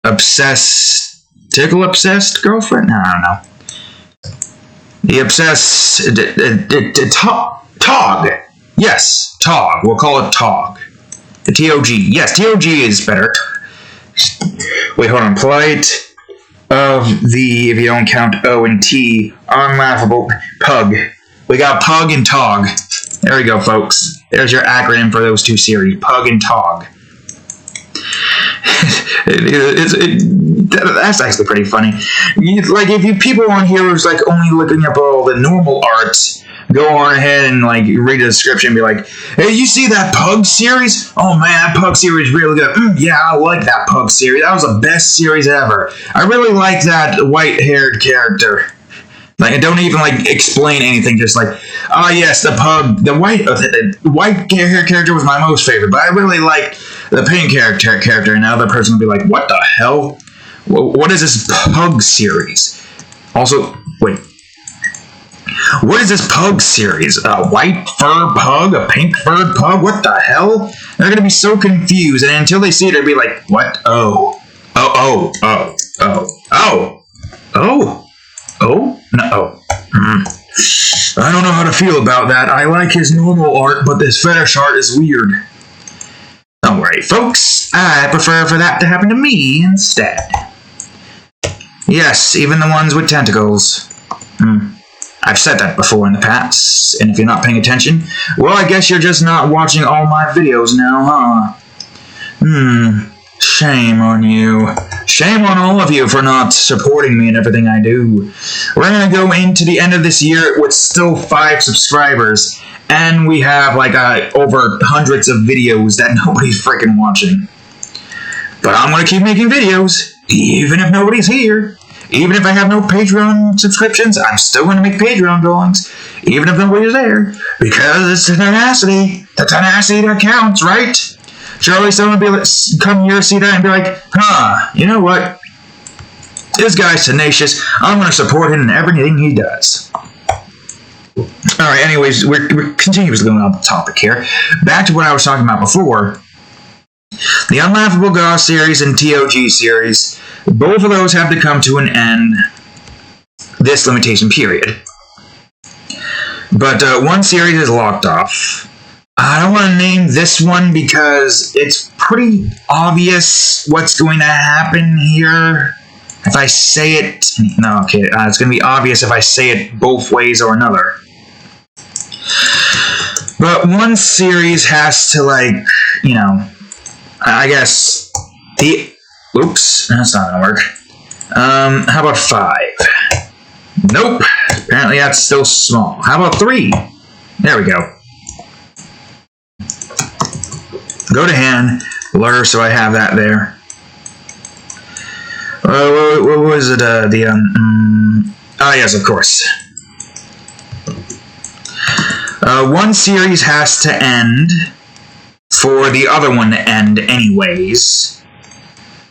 Obsessed girlfriend? No, I don't know. The Obsessed, Tog. Yes, Tog. We'll call it Tog. The T-O-G. Yes, T-O-G is better. Wait, hold on. Plight of the, if you don't count O and T, Unlaughable Pug. We got Pug and Tog. There we go, folks. There's your acronym for those 2 series. Pug and Tog. That's actually pretty funny. Like, if you people on here who's like only looking up all the normal art, go on ahead and like read the description and be like, hey, you see that Pug series? Oh man, that Pug series is really good. Yeah, I like that Pug series. That was the best series ever. I really like that white-haired character. Like, don't even, like, explain anything. Just like, oh, yes, the pug. The white hair character was my most favorite, but I really liked the pink character. And now the person will be like, what the hell? What is this pug series? Also, wait. What is this pug series? A white fur pug? A pink furred pug? What the hell? They're going to be so confused, and until they see it, they'll be like, what? Oh. Oh. No. I don't know how to feel about that. I like his normal art, but this fetish art is weird. Don't worry, folks. I prefer for that to happen to me instead. Yes, even the ones with tentacles. I've said that before in the past, and if you're not paying attention, well, I guess you're just not watching all my videos now, huh? Shame on you. Shame on all of you for not supporting me in everything I do. We're gonna go into the end of this year with still 5 subscribers, and we have, like, over hundreds of videos that nobody's freaking watching. But I'm gonna keep making videos, even if nobody's here. Even if I have no Patreon subscriptions, I'm still going to make Patreon drawings, even if nobody's there, because it's the tenacity that counts, right? Surely someone will be like, come here, see that, and be like, you know what? This guy's tenacious. I'm going to support him in everything he does. Alright, anyways, we're continuously going off the topic here. Back to what I was talking about before. The Unlaughable Goth series and TOG series, both of those have to come to an end this limitation period. But one series is locked off. I don't want to name this one because it's pretty obvious what's going to happen here. If I say it... No, okay, it's going to be obvious if I say it both ways or another. But one series has to, like, you know... I guess oops, that's not gonna work. How about 5? Nope. Apparently that's still small. How about 3? There we go. Go to hand, blur, so I have that there. What was it? Oh yes, of course. One series has to end for the other one to end anyways,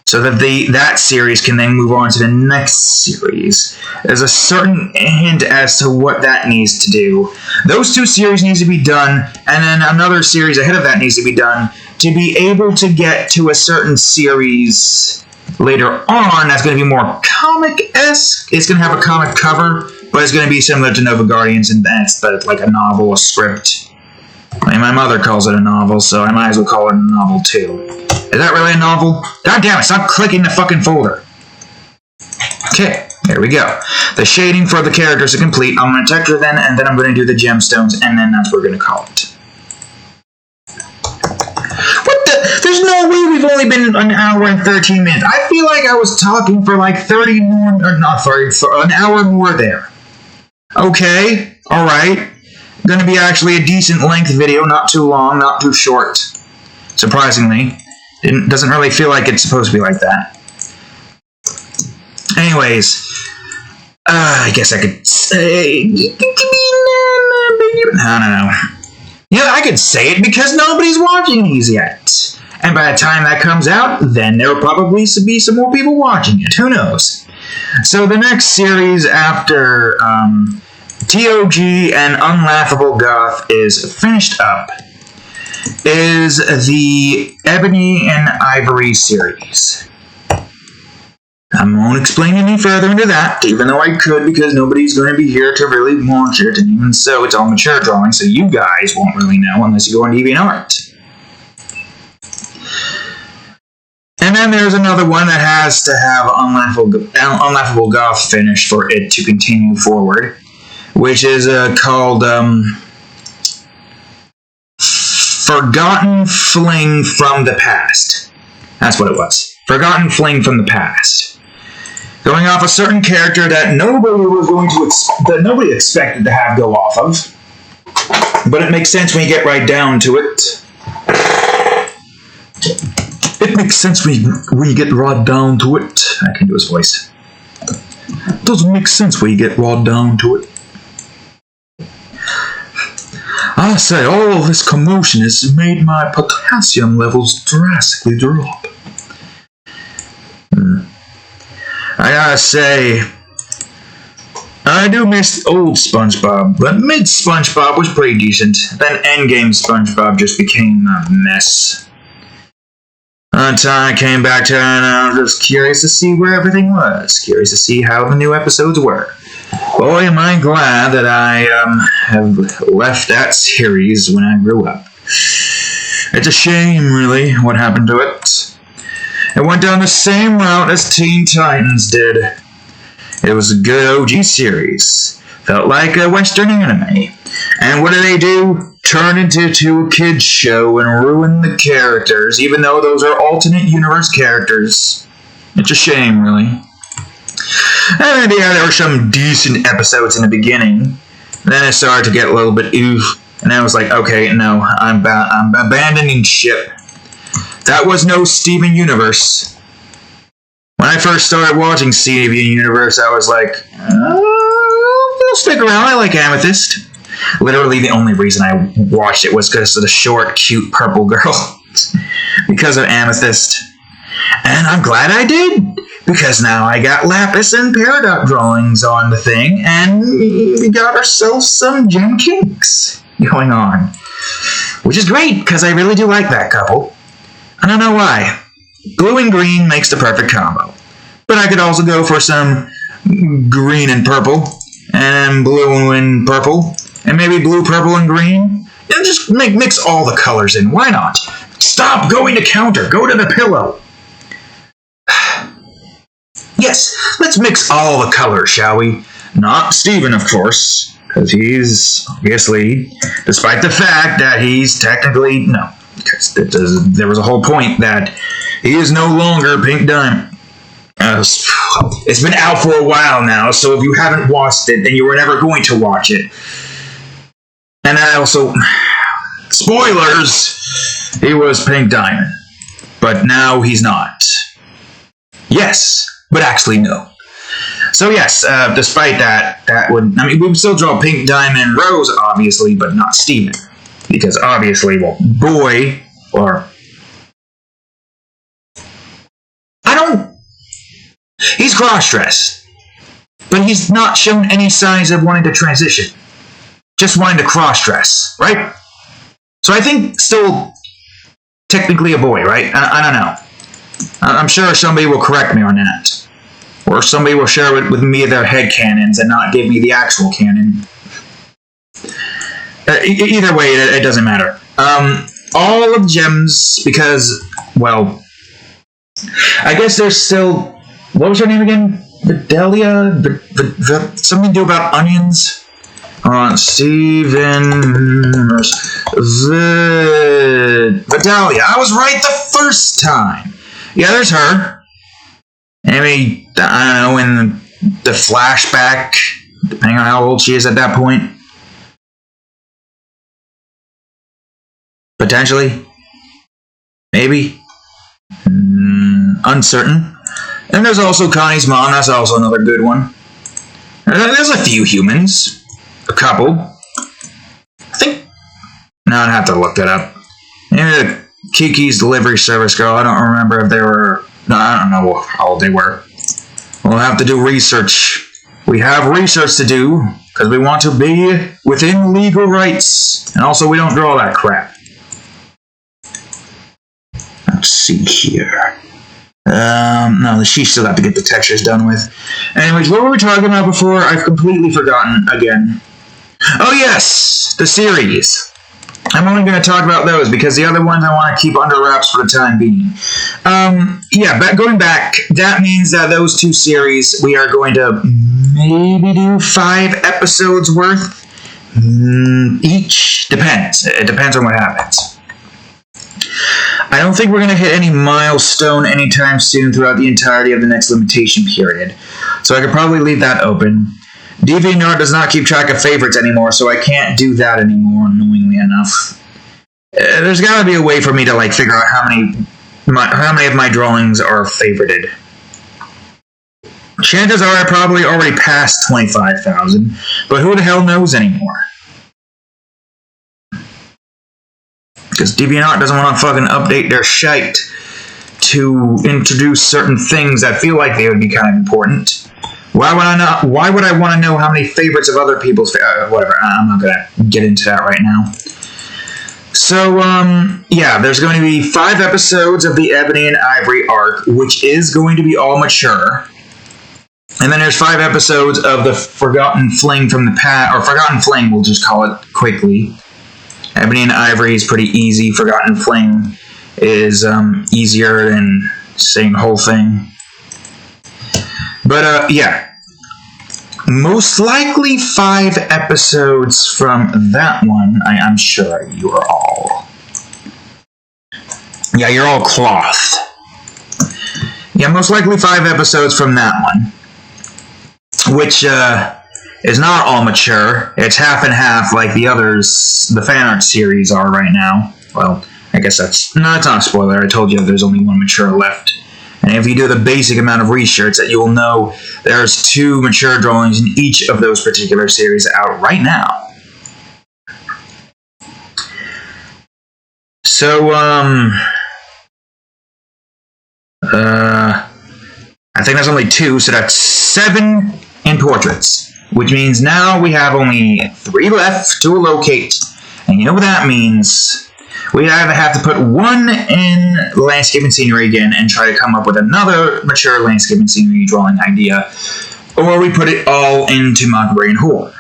so that that series can then move on to the next series. There's a certain hint as to what that needs to do. Those 2 series needs to be done, and then another series ahead of that needs to be done to be able to get to a certain series later on that's going to be more comic-esque. It's going to have a comic cover, but it's going to be similar to Nova Guardians, and that's like a novel, a script. I mean, my mother calls it a novel, so I might as well call it a novel too. Is that really a novel? God damn it, stop clicking the fucking folder. Okay, there we go. The shading for the characters are complete. I'm going to texture then, and then I'm going to do the gemstones, and then that's what we're going to call it. What the? There's no way we've only been an hour and 13 minutes. I feel like I was talking for like 30 more, or not 30, for an hour more there. Okay, alright. Going to be actually a decent length video, not too long, not too short. Surprisingly. It doesn't really feel like it's supposed to be like that. Anyways, I guess I could say... I don't know. Yeah, I could say it because nobody's watching these yet. And by the time that comes out, then there will probably be some more people watching it. Who knows? So the next series after... TOG and Unlaughable Goth is finished up is the Ebony and Ivory series. I won't explain any further into that, even though I could, because nobody's going to be here to really watch it, and even so, it's all mature drawing, so you guys won't really know unless you go on DeviantArt. And then there's another one that has to have Unlaughable Goth finished for it to continue forward, which is called Forgotten Fling from the Past. That's what it was. Forgotten Fling from the Past. Going off a certain character that nobody expected to have go off of. But it makes sense when you get right down to it. It makes sense when you get right down to it. I can do his voice. doesn't make sense when you get raw down to it. I say, all this commotion has made my potassium levels drastically drop. I gotta say, I do miss old SpongeBob, but mid-SpongeBob was pretty decent. Then endgame SpongeBob just became a mess. Until I came back to it, and I was just curious to see where everything was. Curious to see how the new episodes were. Boy, am I glad that I have left that series when I grew up. It's a shame, really, what happened to it. It went down the same route as Teen Titans did. It was a good OG series. Felt like a Western anime. And what do? Turn it into a kid's show and ruin the characters, even though those are alternate universe characters. It's a shame, really. And yeah, there were some decent episodes in the beginning. Then it started to get a little bit oof. And I was like, okay, no, I'm abandoning ship. That was no Steven Universe. When I first started watching Steven Universe, I was like, I'll stick around. I like Amethyst. Literally, the only reason I watched it was because of the short, cute purple girl. Because of Amethyst. And I'm glad I did. Because now I got Lapis and Peridot drawings on the thing, and we got ourselves some gem kinks going on. Which is great, because I really do like that couple. I don't know why. Blue and green makes the perfect combo. But I could also go for some green and purple, and blue and purple, and maybe blue, purple, and green. And just mix all the colors in. Why not? Stop going to counter. Go to the pillow. Yes, let's mix all the colors, shall we? Not Steven, of course, because he's obviously, despite the fact that he's technically, no, because there was a whole point that he is no longer Pink Diamond. It's been out for a while now, so if you haven't watched it, then you were never going to watch it. And I also, spoilers, he was Pink Diamond, but now he's not. Yes. But actually, no. So yes, despite that we would still draw Pink, Diamond, Rose, obviously, but not Steven. Because obviously, well, boy, or... He's cross-dressed. But he's not shown any signs of wanting to transition. Just wanting to cross-dress, right? So I think still technically a boy, right? I don't know. I'm sure somebody will correct me on that. Or somebody will share it with me their head canons and not give me the actual canon. Either way, it doesn't matter. All of gems, because, well, I guess there's still, what was her name again? Vidalia? Something to do about onions? Steven... Vidalia. I was right the first time. Yeah, there's her. Maybe, I don't know, in the flashback, depending on how old she is at that point. Potentially. Maybe. Uncertain. And there's also Connie's mom, that's also another good one. There's a few humans. A couple. I think... No, I'd have to look that up. Maybe Kiki's delivery service girl, I don't remember if they were... No, I don't know how old they were. We'll have to do research. We have research to do, because we want to be within legal rights. And also, we don't draw that crap. Let's see here. No, she still have to get the textures done with. Anyways, what were we talking about before? I've completely forgotten again. Oh yes! The series. I'm only going to talk about those because the other ones I want to keep under wraps for the time being. Going back, that means that those two series, we are going to maybe do 5 episodes worth each. Depends. It depends on what happens. I don't think we're going to hit any milestone anytime soon throughout the entirety of the next limitation period. So I could probably leave that open. DeviantArt does not keep track of favorites anymore, so I can't do that anymore, annoyingly enough. There's got to be a way for me to figure out how many of my drawings are favorited. Chances are I probably already passed 25,000, but who the hell knows anymore? Because DeviantArt doesn't want to fucking update their shite to introduce certain things that feel like they would be kind of important. Why would I not? Why would I want to know how many favorites of other people's? Whatever. I'm not gonna get into that right now. So, yeah, there's going to be 5 episodes of the Ebony and Ivory arc, which is going to be all mature. And then there's 5 episodes of the Forgotten Fling from the past, or Forgotten Fling, we'll just call it quickly. Ebony and Ivory is pretty easy. Forgotten Fling is easier than saying the whole thing. But, yeah. Most likely 5 episodes from that one. I'm sure you are all. Yeah, you're all cloth. Yeah, most likely 5 episodes from that one. Which is not all mature. It's half and half like the others, the fan art series are right now. Well, I guess that's not a spoiler. I told you there's only 1 mature left. And if you do the basic amount of research, that you will know there's 2 mature drawings in each of those particular series out right now. So, I think that's only 2, so that's 7 in portraits. Which means now we have only 3 left to locate. And you know what that means? We either have to put 1 in landscape and scenery again and try to come up with another mature landscape and scenery drawing idea, or we put it all into Aquamarine Horror.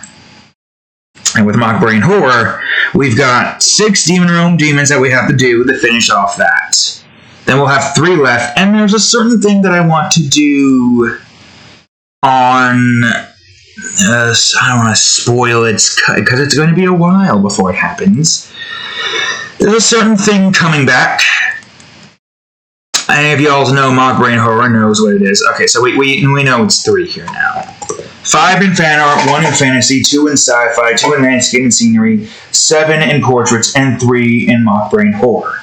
And with Aquamarine Horror, we've got 6 Demon Realm demons that we have to do to finish off that. Then we'll have 3 left, and there's a certain thing that I want to do on... I don't want to spoil it, because it's going to be a while before it happens. There's a certain thing coming back. Any of y'all know Aquamarine Horror knows what it is. Okay, so we know it's 3 here now. 5 in fan art, 1 in fantasy, 2 in sci-fi, 2 in landscape and scenery, 7 in portraits, and 3 in Aquamarine Horror.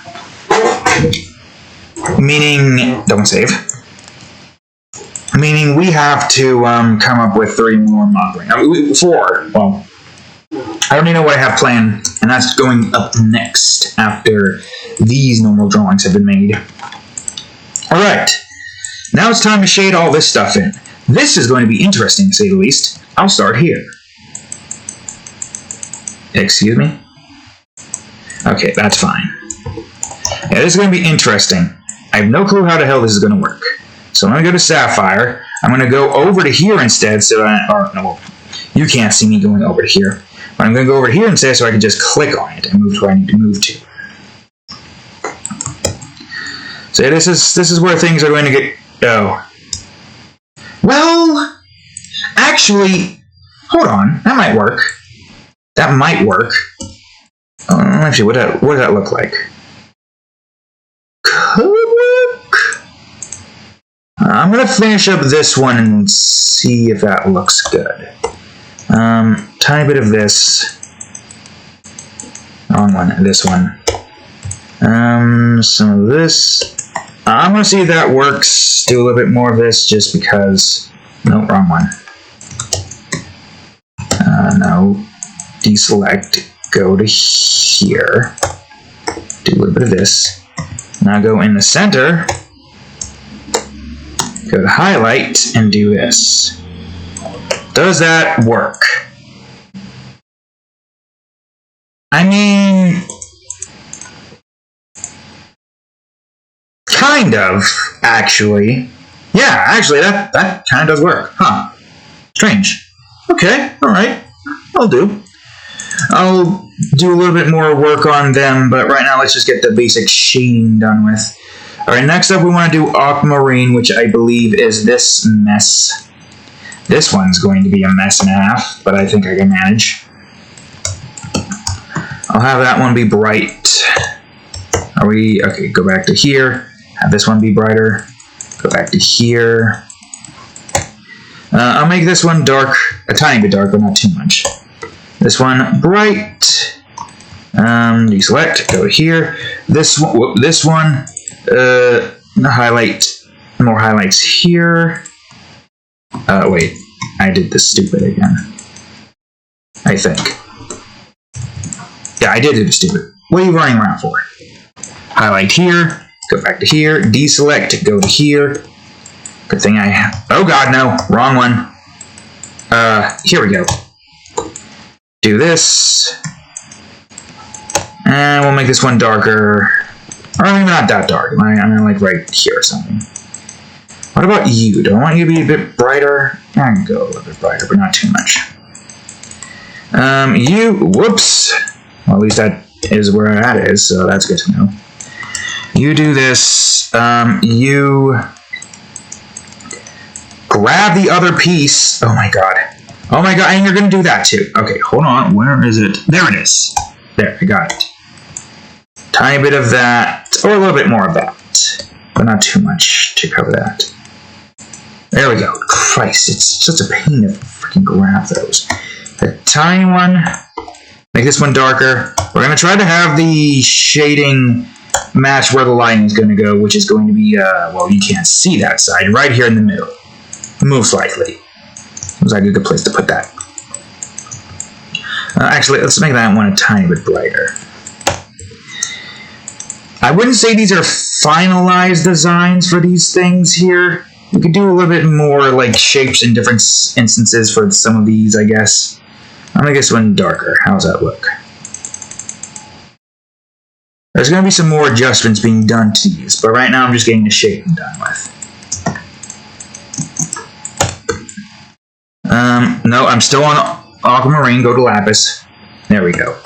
Meaning, don't save. Meaning we have to come up with 3 more Aquamarine. 4. Well, I don't even know what I have planned, and that's going up next after these normal drawings have been made. Alright, now it's time to shade all this stuff in. This is going to be interesting, to say the least. I'll start here. Excuse me? Okay, that's fine. Yeah, this is going to be interesting. I have no clue how the hell this is going to work. So I'm going to go to Sapphire. I'm going to go over to here instead, so you can't see me going over to here. But I'm going to go over here instead so I can just click on it and move to where I need to move to. So yeah, this is where things are going to get... Oh. Well, actually, hold on. That might work. That might work. Actually, what does that look like? Could work. I'm going to finish up this one and see if that looks good. Tiny bit of this. Wrong one. This one. Some of this. I'm going to see if that works. Do a little bit more of this just because... No, wrong one. No. Deselect. Go to here. Do a little bit of this. Now go in the center. Go to highlight and do this. Does that work? I mean... Kind of, actually. Yeah, actually, that kind of does work. Huh. Strange. Okay, alright. I'll do a little bit more work on them, but right now let's just get the basic shading done with. Alright, next up we want to do Aquamarine, which I believe is this mess. This one's going to be a mess and a half, but I think I can manage. I'll have that one be bright. Are we... Okay, go back to here. Have this one be brighter. Go back to here. I'll make this one dark, a tiny bit dark, but not too much. This one bright. Deselect. Go to here. This one. Highlight. More highlights here. Wait. I did this stupid again. I think. Yeah, I did do the stupid. What are you running around for? Highlight here. Go back to here. Deselect. Go to here. Good thing I have... Oh god, no. Wrong one. Here we go. Do this. And we'll make this one darker. Or maybe not that dark. I'm like right here or something. What about you? Do I want you to be a bit brighter? I can go a little bit brighter, but not too much. You... Whoops. Well, at least that is where that is, so that's good to know. You do this. You... Grab the other piece. Oh my god. Oh my god, and you're gonna do that too. Okay, hold on. Where is it? There it is. There, I got it. Tiny bit of that, or a little bit more of that. But not too much to cover that. There we go. Christ, it's such a pain to freaking grab those. A tiny one. Make this one darker. We're gonna try to have the shading match where the lighting is gonna go, which is going to be, well, you can't see that side, right here in the middle. Most likely. Seems like a good place to put that. Actually, let's make that one a tiny bit brighter. I wouldn't say these are finalized designs for these things here. We could do a little bit more like shapes in different instances for some of these, I guess. I'm gonna get this one darker. How's that look? There's gonna be some more adjustments being done to these, but right now I'm just getting the shaping done with. No, I'm still on Aquamarine. Go to Lapis. There we go.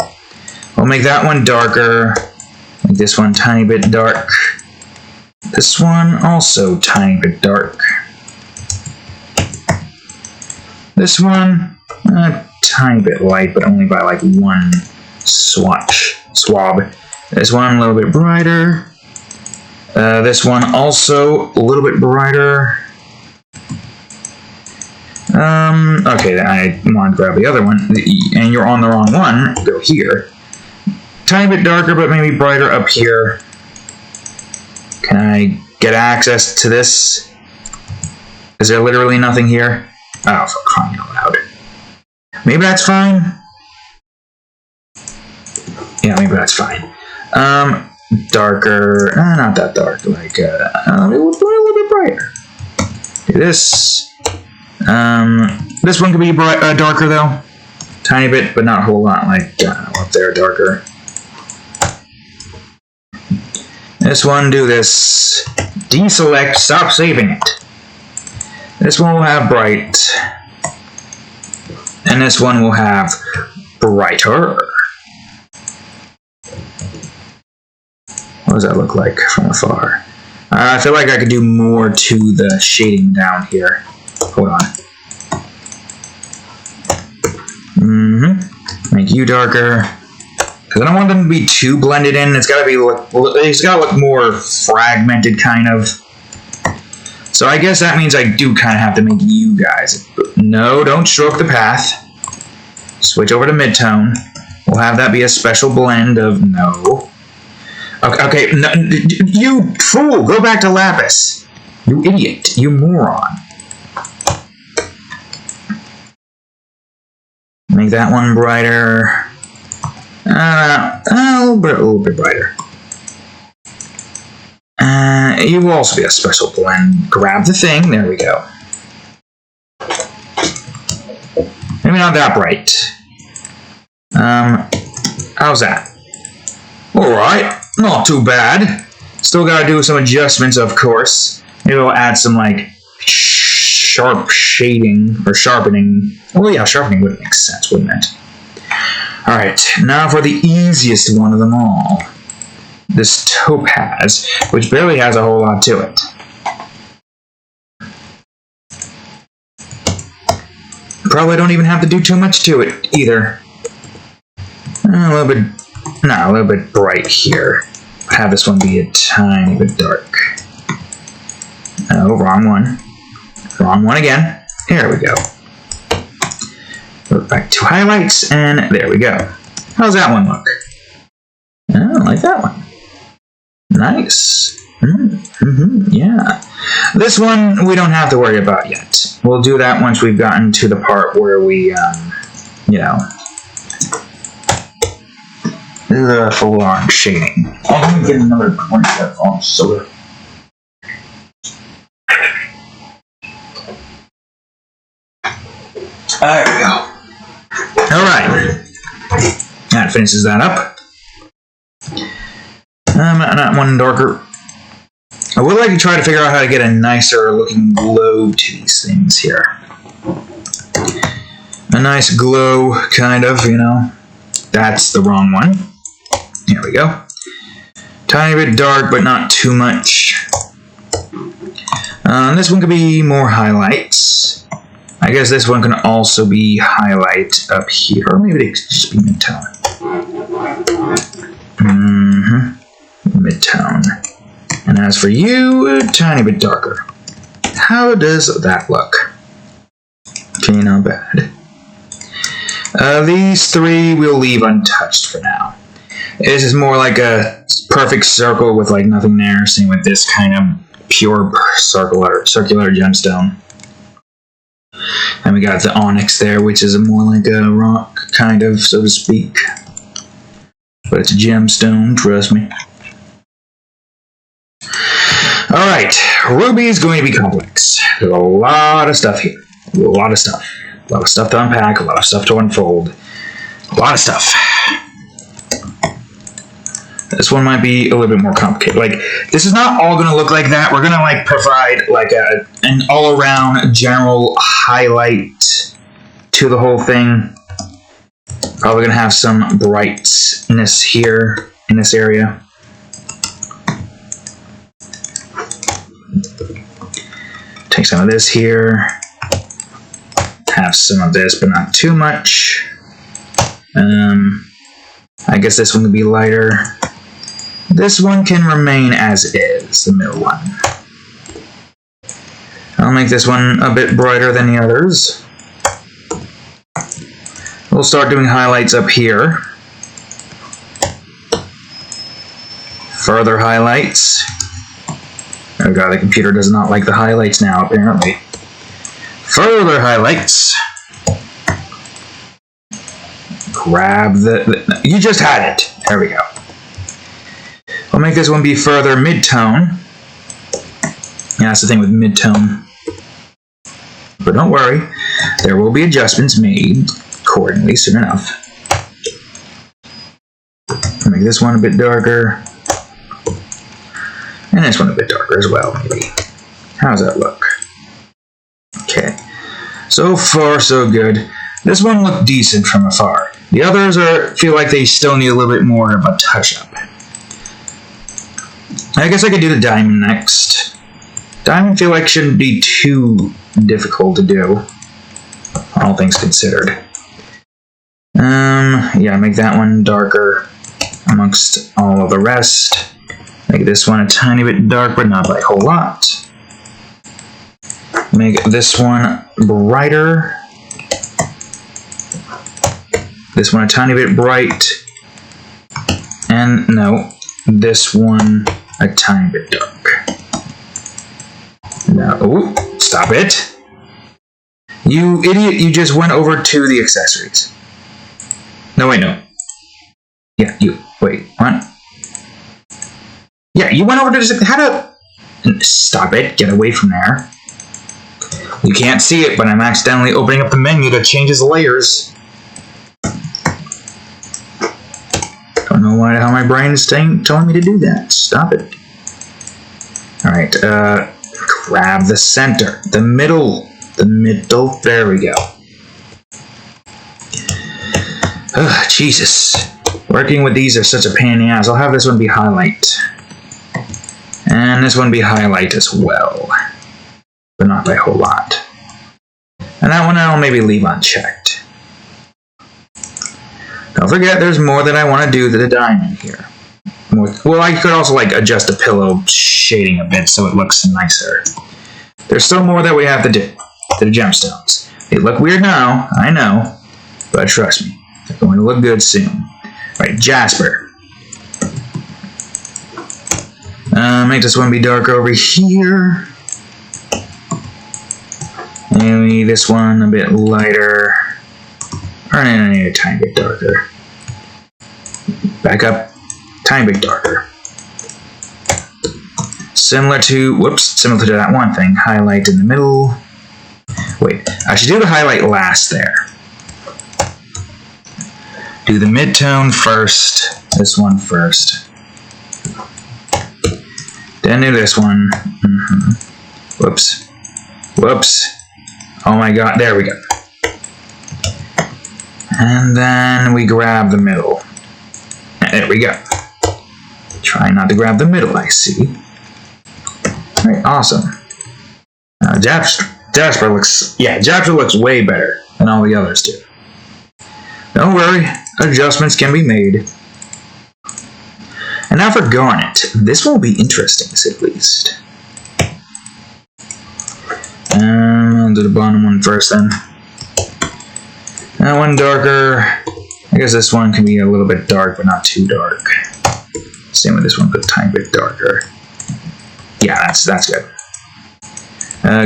We'll make that one darker. Make this one tiny bit dark. This one also tiny bit dark. This one a tiny bit light, but only by like one swab. This one a little bit brighter. This one also a little bit brighter. Okay, then I want to grab the other one, and you're on the wrong one. Go here. Tiny bit darker, but maybe brighter up here. Can I get access to this? Is there literally nothing here? Oh, for crying out loud. Maybe that's fine. Yeah, maybe that's fine. Darker, not that dark, like, a little bit brighter. Do this. This one could be darker though. Tiny bit, but not a whole lot, like, up there, darker. This one, do this. Deselect, stop saving it. This one will have bright. And this one will have brighter. What does that look like from afar? I feel like I could do more to the shading down here. Hold on. Make you darker. Because I don't want them to be too blended in. It's gotta look more fragmented, kind of. So I guess that means I do kind of have to make you guys. No, don't stroke the path. Switch over to midtone. We'll have that be a special blend of no. Okay, no, you fool! Go back to Lapis. You idiot. You moron. Make that one brighter. A little bit brighter. You will also be a special blend. Grab the thing. There we go. Maybe not that bright. How's that? Alright. Not too bad. Still gotta do some adjustments, of course. Maybe we'll add some, like, sharp shading, or sharpening. Oh yeah, sharpening would make sense, wouldn't it? Alright, now for the easiest one of them all. This Topaz, which barely has a whole lot to it. Probably don't even have to do too much to it, either. A little bit bright here. Have this one be a tiny bit dark. Oh, wrong one. Wrong one again. There we go. Go back to highlights, and there we go. How's that one look? Oh, I like that one. Nice. Yeah. This one we don't have to worry about yet. we'll do that once we've gotten to the part where we, you know, the full-on shading. Oh, let me get another point of soda. There we go. Alright. That finishes that up. Not one darker. I would like to try to figure out how to get a nicer looking glow to these things here. A nice glow, kind of, you know. That's the wrong one. There we go. Tiny bit dark, but not too much. This one could be more highlights. I guess this one can also be highlight up here. Or maybe it could just be mid-tone. Mid-tone. And as for you, a tiny bit darker. How does that look? Okay, not bad. These three we'll leave untouched for now. This is more like a perfect circle with like nothing there. Same with this kind of pure circular gemstone. And we got the Onyx there, which is more like a rock, kind of, so to speak. But it's a gemstone, trust me. Alright, Ruby is going to be complex. There's a lot of stuff here. A lot of stuff. A lot of stuff to unpack, a lot of stuff to unfold. A lot of stuff. This one might be a little bit more complicated. Like, this is not all going to look like that. We're going to, like, provide, like, an all-around general highlight to the whole thing. Probably going to have some brightness here in this area. Take some of this here. Have some of this, but not too much. I guess this one could be lighter. This one can remain as is, the middle one. I'll make this one a bit brighter than the others. We'll start doing highlights up here. Further highlights. Oh god, the computer does not like the highlights now, apparently. Further highlights. Grab the... You just had it. There we go. I'll make this one be further mid-tone. Yeah, that's the thing with mid-tone. But don't worry. There will be adjustments made accordingly soon enough. I'll make this one a bit darker. And this one a bit darker as well, maybe. How's that look? Okay. So far, so good. This one looked decent from afar. The others feel like they still need a little bit more of a touch-up. I guess I could do the diamond next. Diamond, I feel like shouldn't be too difficult to do, all things considered. Yeah, make that one darker amongst all of the rest. Make this one a tiny bit dark, but not by a whole lot. Make this one brighter. This one a tiny bit bright. And no, this one a tiny bit dark. No, stop it. You idiot, you just went over to the accessories. No, wait, no. Yeah, you, wait, what? Yeah, you went over to the, how to, stop it, get away from there. You can't see it, but I'm accidentally opening up the menu that changes the layers. Don't know how my brain is telling me to do that. Stop it. Alright, grab the center. The middle. There we go. Ugh, Jesus. Working with these are such a pain in the ass. I'll have this one be highlight. And this one be highlight as well. But not by a whole lot. And that one I'll maybe leave unchecked. Don't forget, there's more that I want to do to the diamond here. Well, I could also like adjust the pillow shading a bit so it looks nicer. There's still more that we have to do to the gemstones. They look weird now, I know, but trust me, they're going to look good soon. Alright, Jasper. Make this one be dark over here. Maybe this one a bit lighter. Or I need a tiny bit darker. Back up. Tiny bit darker. Similar to that one thing. Highlight in the middle. Wait, I should do the highlight last there. Do the mid-tone first. This one first. Then do this one. Whoops. Whoops. Oh my god, there we go. And then we grab the middle. There we go. Try not to grab the middle, I see. Alright, awesome. Jasper looks way better than all the others do. Don't worry, adjustments can be made. And now for Garnet. This will be interesting, to say the least. I'll do the bottom one first then. That one darker. I guess this one can be a little bit dark, but not too dark. Same with this one, but a tiny bit darker. Yeah, that's good.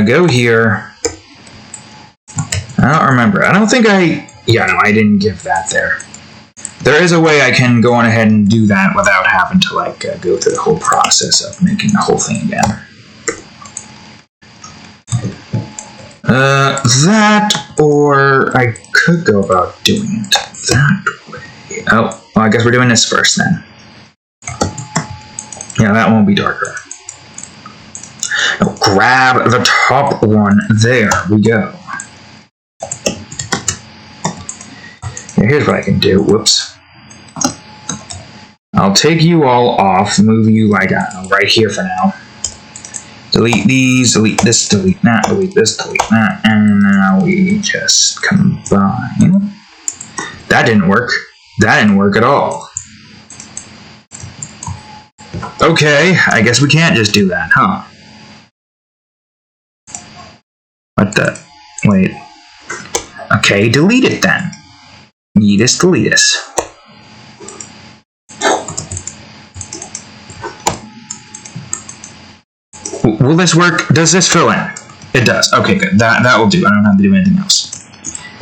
Go here. I don't remember. I don't think I didn't give that there. There is a way I can go on ahead and do that without having to go through the whole process of making the whole thing again. That, or I could go about doing it that way. Oh, well, I guess we're doing this first then. Yeah, that won't be darker. Now, grab the top one. There we go. Yeah, here's what I can do. Whoops. I'll take you all off, move you right here for now. Delete these, delete this, delete that, delete this, delete that, and now we just combine. That didn't work. That didn't work at all. Okay, I guess we can't just do that, huh? What the? Wait. Okay, delete it then. Yeetus, delete us. Will this work? Does this fill in? It does. Okay, good. That will do. I don't have to do anything else.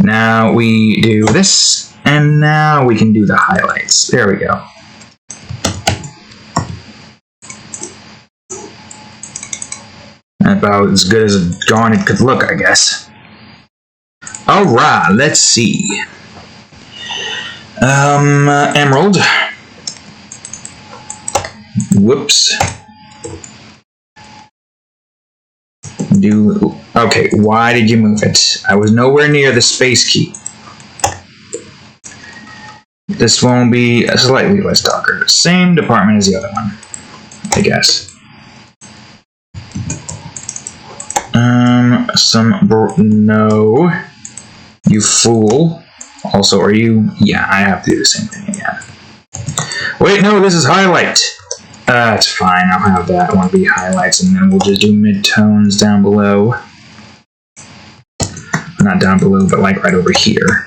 Now we do this, and now we can do the highlights. There we go. About as good as a Garnet could look, I guess. Alright, let's see. Emerald. Whoops. Okay, why did you move it? I was nowhere near the space key. This won't be slightly less darker. Same department as the other one, I guess. No. You fool. Also, are you? Yeah, I have to do the same thing again. Wait, no, this is highlight. It's fine, I'll have that one be highlights, and then we'll just do mid-tones down below. Not down below, but like right over here.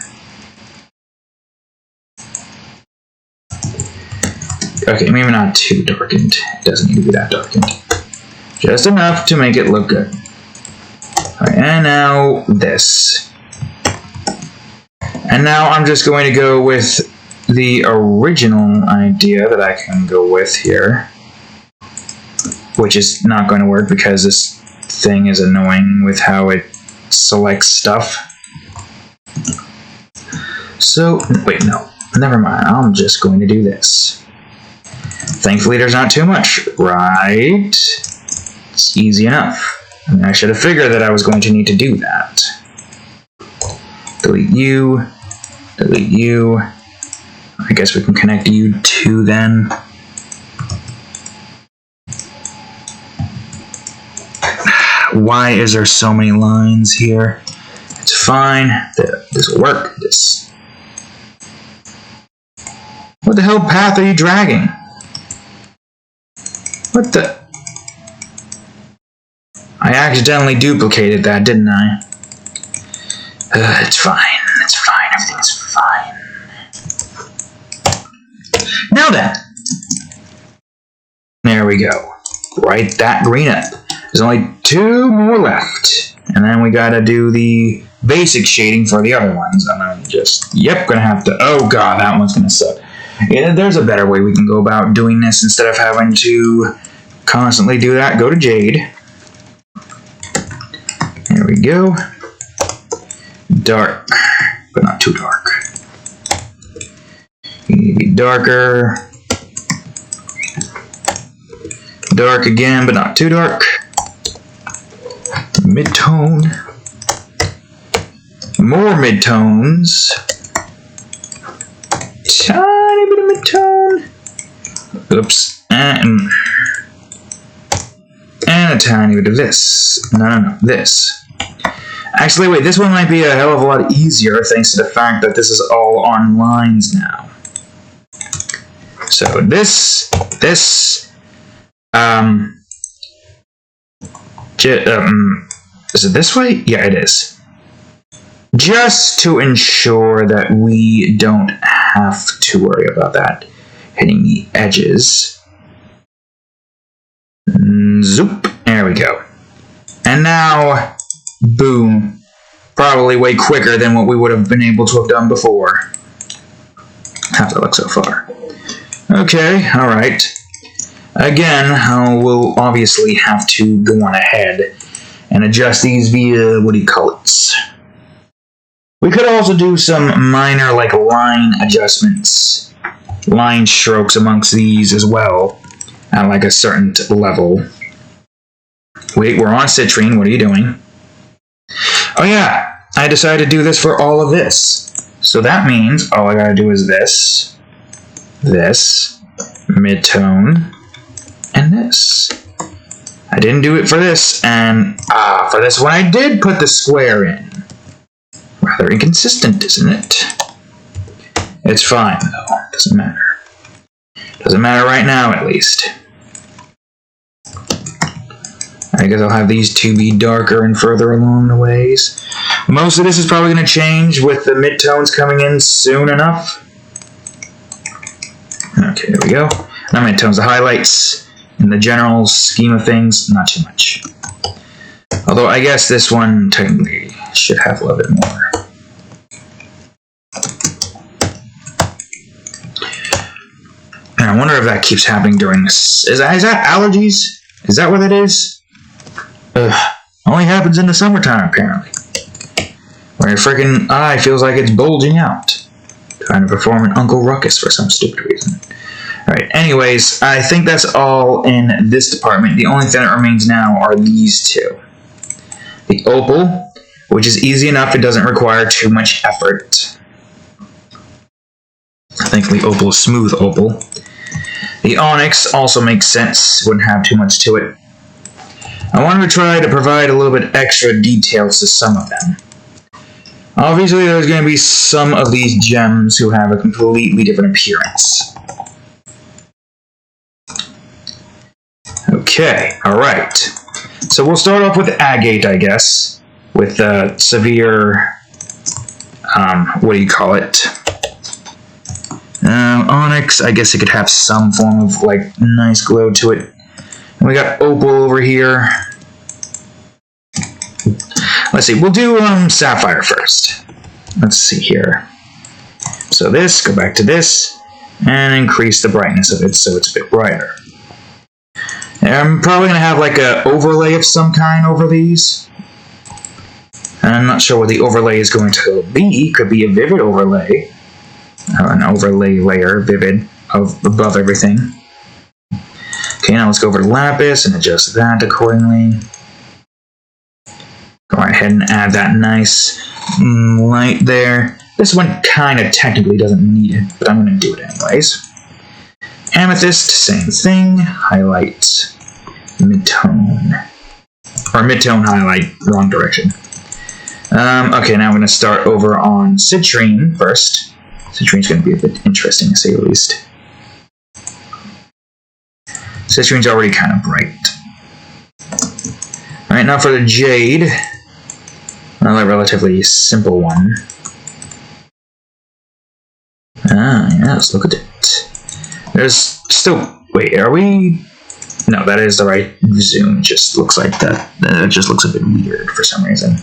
Okay, maybe not too darkened. It doesn't need to be that darkened. Just enough to make it look good. Alright, and now this. And now I'm just going to go with the original idea that I can go with here, which is not going to work because this thing is annoying with how it selects stuff. So, wait, no, never mind. I'm just going to do this. Thankfully, there's not too much, right? It's easy enough. I mean, I should have figured that I was going to need to do that. Delete you. Delete you. I guess we can connect you to then. Why is there so many lines here? It's fine. This will work. This. What the hell path are you dragging? What the? I accidentally duplicated that, didn't I? It's fine. It's fine. Everything's fine. Now then. There we go. Write that green up. There's only 2 more left. And then we gotta do the basic shading for the other ones. And I'm just, gonna have to, oh god, that one's gonna suck. Yeah, there's a better way we can go about doing this instead of having to constantly do that. Go to Jade. There we go. Dark, but not too dark. You need to be darker. Dark again, but not too dark. Mid-tone. More mid-tones. Tiny bit of mid-tone. Oops. And a tiny bit of this. No. This. Actually, wait. This one might be a hell of a lot easier thanks to the fact that this is all on lines now. So this. Is it this way? Yeah, it is. Just to ensure that we don't have to worry about that hitting the edges. Zoop. There we go. And now, boom. Probably way quicker than what we would have been able to have done before. How's that look so far? Okay, alright. Again, we'll obviously have to go on ahead and adjust these via, We could also do some minor, line adjustments, line strokes amongst these as well, at, a certain level. Wait, we're on Citrine, what are you doing? Oh yeah, I decided to do this for all of this. So that means all I gotta do is this, mid-tone, and this. I didn't do it for this, and for this one I did put the square in. Rather inconsistent, isn't it? It's fine, though. Doesn't matter. Doesn't matter right now, at least. I guess I'll have these two be darker and further along the ways. Most of this is probably going to change with the mid-tones coming in soon enough. Okay, there we go. Now mid-tones, the highlights. In the general scheme of things, not too much. Although I guess this one technically should have a little bit more. And I wonder if that keeps happening during this. Is that allergies? Is that what it is? Only happens in the summertime, apparently. Where your freaking eye feels like it's bulging out. Trying to perform an Uncle Ruckus for some stupid reason. Alright, anyways, I think that's all in this department. The only thing that remains now are these two. The Opal, which is easy enough, it doesn't require too much effort. Thankfully, Opal is smooth Opal. The Onyx also makes sense, wouldn't have too much to it. I wanted to try to provide a little bit extra details to some of them. Obviously, there's going to be some of these gems who have a completely different appearance. Okay, alright. So we'll start off with Agate, I guess. With severe, Onyx, I guess it could have some form of, nice glow to it. And we got Opal over here. Let's see, we'll do, Sapphire first. Let's see here. So this, go back to this, and increase the brightness of it so it's a bit brighter. And I'm probably going to have, an overlay of some kind over these. And I'm not sure what the overlay is going to be. Could be a vivid overlay. An overlay layer, vivid, above everything. Okay, now let's go over to Lapis and adjust that accordingly. Go ahead and add that nice light there. This one kind of technically doesn't need it, but I'm going to do it anyways. Amethyst, same thing. Highlight, mid-tone. Or mid-tone highlight, wrong direction. Okay, now I'm going to start over on Citrine first. Citrine's going to be a bit interesting, to say the least. Citrine's already kind of bright. Alright, now for the Jade. Another relatively simple one. Ah, yes, look at it. There's still... Wait, are we No, that is the right zoom. It just looks like that. It just looks a bit weird for some reason.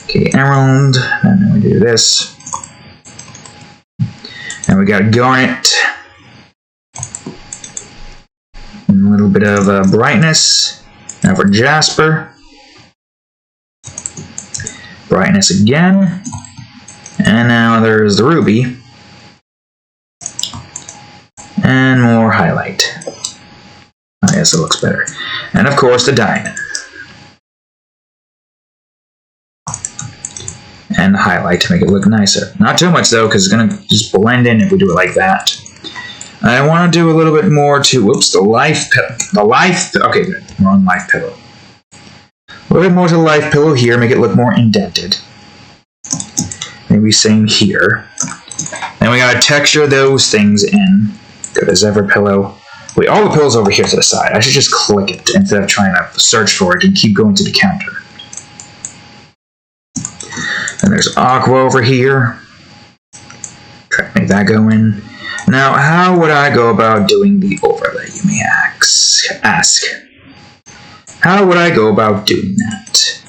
Okay, emerald. And then we do this. And we got Garnet. And a little bit of brightness. Now for Jasper. Brightness again. And now there's the ruby. And more highlight. I guess it looks better. And of course the diamond. And the highlight to make it look nicer. Not too much though, because it's going to just blend in if we do it like that. I want to do a little bit more to, whoops, the life pillow. Okay, good. We're on life pillow. A little bit more to the life pillow here, make it look more indented. Maybe same here. Then we got to texture those things in. Go to Zephyr pillow. Wait, all the pillows over here to the side. I should just click it instead of trying to search for it and keep going to the counter. And there's Aqua over here. Try to make that go in. Now, how would I go about doing the overlay, you may ask? How would I go about doing that?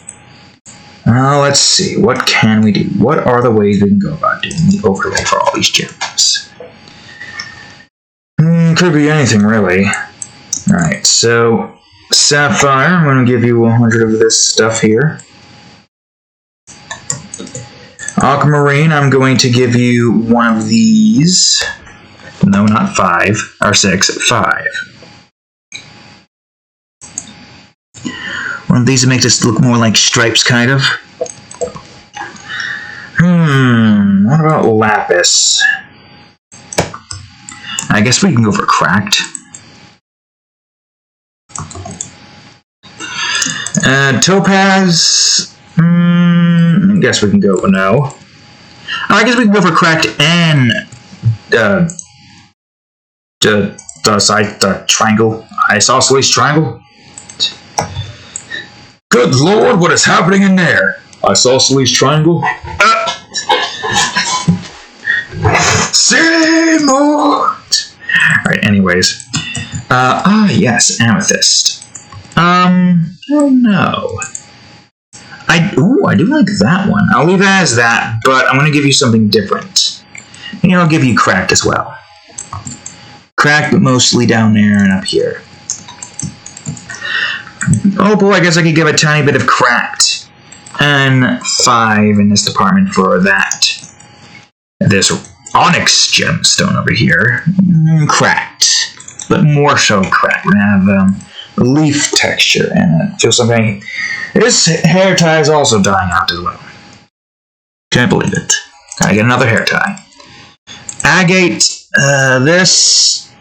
Let's see. What can we do? What are the ways we can go about doing the overlay for all these gems? Could be anything, really. Alright, so Sapphire, I'm going to give you 100 of this stuff here. Aquamarine, I'm going to give you one of these. No, not 5, or 6, 5. One of these to make this look more like stripes, kind of. What about Lapis? I guess we can go for cracked. Topaz, I guess we can go for no. I guess we can go for cracked and the triangle, isosceles triangle. Good lord, what is happening in there? Isosceles triangle. Say more. Alright, anyways. Yes, Amethyst. Oh no. I do like that one. I'll leave it as that, but I'm going to give you something different. And I'll give you cracked as well. Cracked, but mostly down there and up here. Opal, I guess I could give a tiny bit of cracked. And 5 in this department for that. This Onyx gemstone over here. Cracked. But more so cracked. We're going to have leaf texture and feel something. This hair tie is also dying out as well. Can't believe it. I get another hair tie. Agate, this.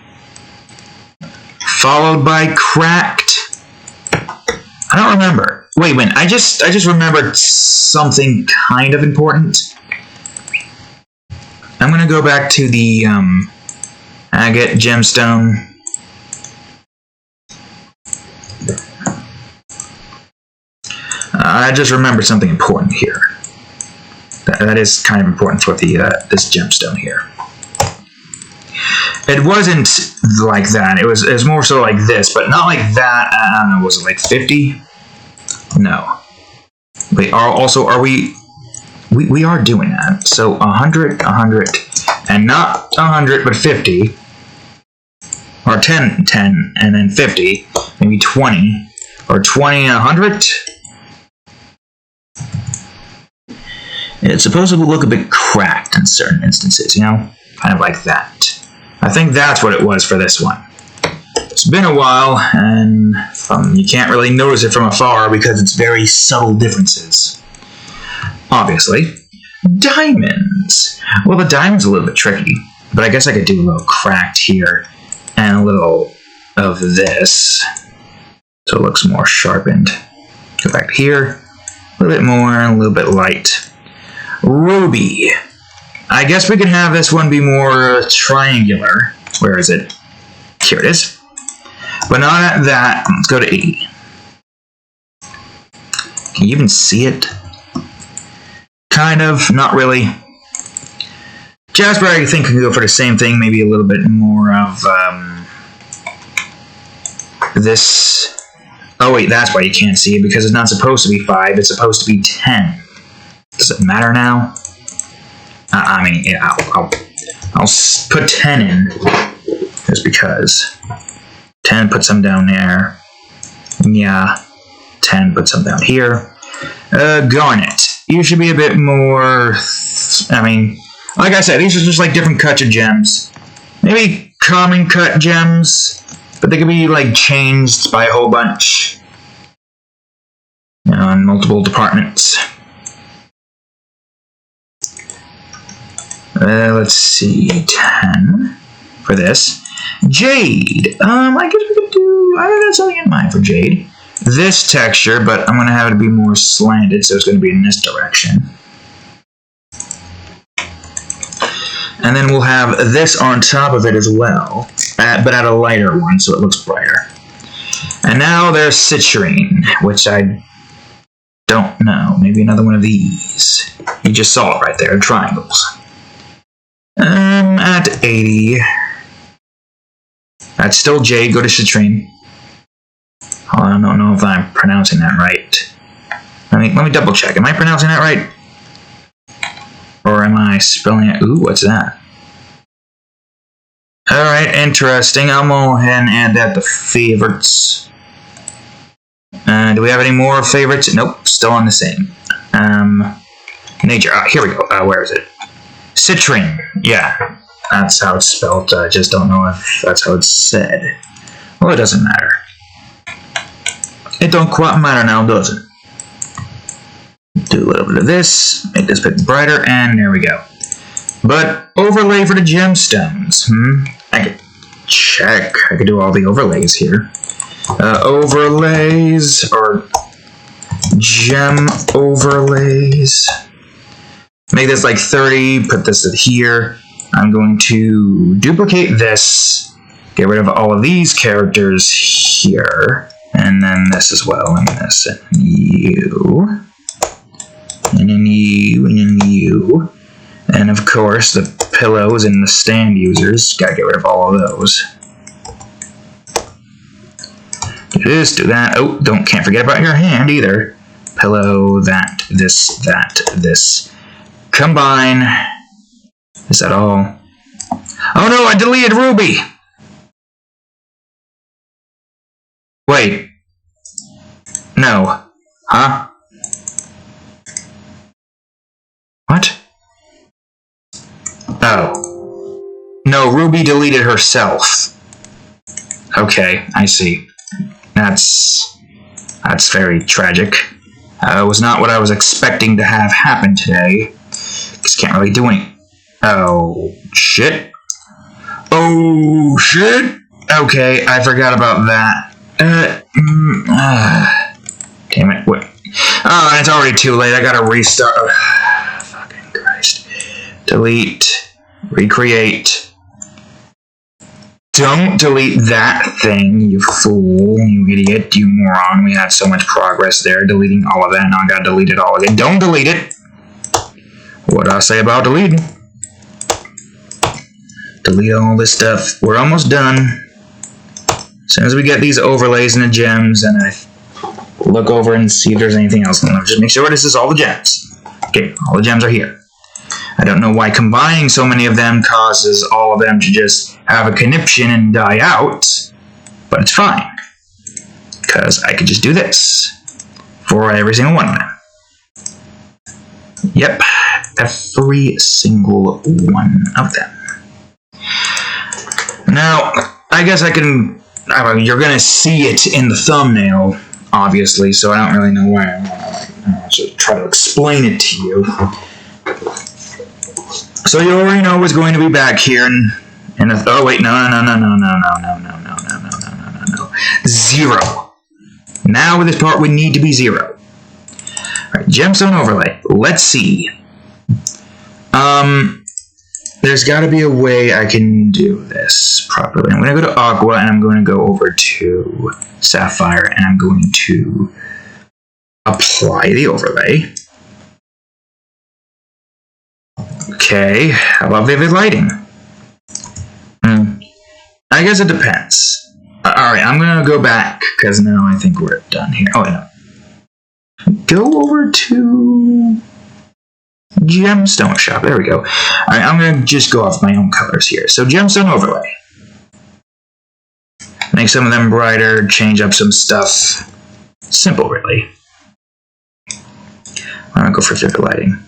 Followed by cracked. I don't remember. Wait a minute. I just remembered something kind of important. I'm gonna go back to the agate gemstone. I just remembered something important here. That is kind of important for the this gemstone here. It wasn't like that. It was more so like this, but not like that. I don't know. Was it like 50? No. Wait. Are we? We are doing that. So 100, 100, and not 100, but 50, or 10, 10, and then 50, maybe 20, or 20 and 100. It's supposed to look a bit cracked in certain instances, you know, kind of like that. I think that's what it was for this one. It's been a while, and you can't really notice it from afar because it's very subtle differences. Obviously. Diamonds. Well, the diamond's a little bit tricky, but I guess I could do a little cracked here and a little of this so it looks more sharpened. Go back here, a little bit more and a little bit light. Ruby. I guess we can have this one be more triangular. Where is it? Here it is. But not at that. Let's go to 80. Can you even see it? Kind of. Not really. Jasper, I think, can go for the same thing. Maybe a little bit more of this... Oh wait, that's why you can't see it, because it's not supposed to be 5, it's supposed to be 10. Does it matter now? I mean, yeah, I'll put 10 in, just because. 10 puts them down there. Yeah, 10 puts them down here. Garnet. You should be a bit more... I mean, like I said, these are just like different cuts of gems. Maybe common cut gems, but they could be like changed by a whole bunch. You know, in multiple departments. Let's see, 10 for this. Jade. I guess we could do... I got something in mind for Jade. This texture, but I'm going to have it be more slanted, so it's going to be in this direction. And then we'll have this on top of it as well, but at a lighter one, so it looks brighter. And now there's Citrine, which I don't know. Maybe another one of these. You just saw it right there, triangles. At 80. That's still Jade. Go to Citrine. Oh, I don't know if I'm pronouncing that right. Let me double check. Am I pronouncing that right? Or am I spelling it? Ooh, what's that? Alright, interesting. I'll go ahead and add that to favorites. Do we have any more favorites? Nope, still on the same. Nature. Here we go. Where is it? Citrine. Yeah, that's how it's spelled. I just don't know if that's how it's said. Well, it doesn't matter. It don't quite matter now, does it? Do a little bit of this, make this a bit brighter, and there we go. But overlay for the gemstones. I could check. I could do all the overlays here. Overlays, or gem overlays. Make this like 30, put this in here. I'm going to duplicate this, get rid of all of these characters here, and then this as well, and this, and you. And then you, and then you. And of course, the pillows and the stand users. Gotta get rid of all of those. Do this, do that. Oh, can't forget about your hand either. Pillow, that, this. Combine. Is that all? Oh no, I deleted Ruby! Wait. No. Huh? What? Oh. No, Ruby deleted herself. Okay, I see. That's very tragic. It was not what I was expecting to have happen today. Just can't really do anything. Oh, shit. Oh, shit. Okay, I forgot about that. Damn it, what? Oh, it's already too late. I gotta restart. Fucking Christ. Delete. Recreate. Don't delete that thing, you fool, you idiot, you moron. We had so much progress there, deleting all of that. Now I gotta delete it all again. Don't delete it! What'd I say about deleting? Delete all this stuff. We're almost done. As soon as we get these overlays and the gems, and I look over and see if there's anything else. And just make sure this is all the gems. Okay, all the gems are here. I don't know why combining so many of them causes all of them to just have a conniption and die out, but it's fine, because I could just do this for every single one of them. Yep, every single one of them. Now, I guess I can... you're going to see it in the thumbnail, obviously, so I don't really know why I should try to explain it to you. So you already know what's going to be back here, and oh wait, no. 0. Now with this part, we need to be 0. Alright, gemstone overlay. Let's see. There's got to be a way I can do this properly. I'm going to go to Aqua, and I'm going to go over to Sapphire, and I'm going to apply the overlay. Okay, how about vivid lighting? I guess it depends. Alright, I'm gonna go back, because now I think we're done here. Oh, no. Go over to Gemstone Shop. There we go. Alright, I'm gonna just go off my own colors here. So, Gemstone Overlay. Make some of them brighter, change up some stuff. Simple, really. I'm gonna go for Vivid Lighting.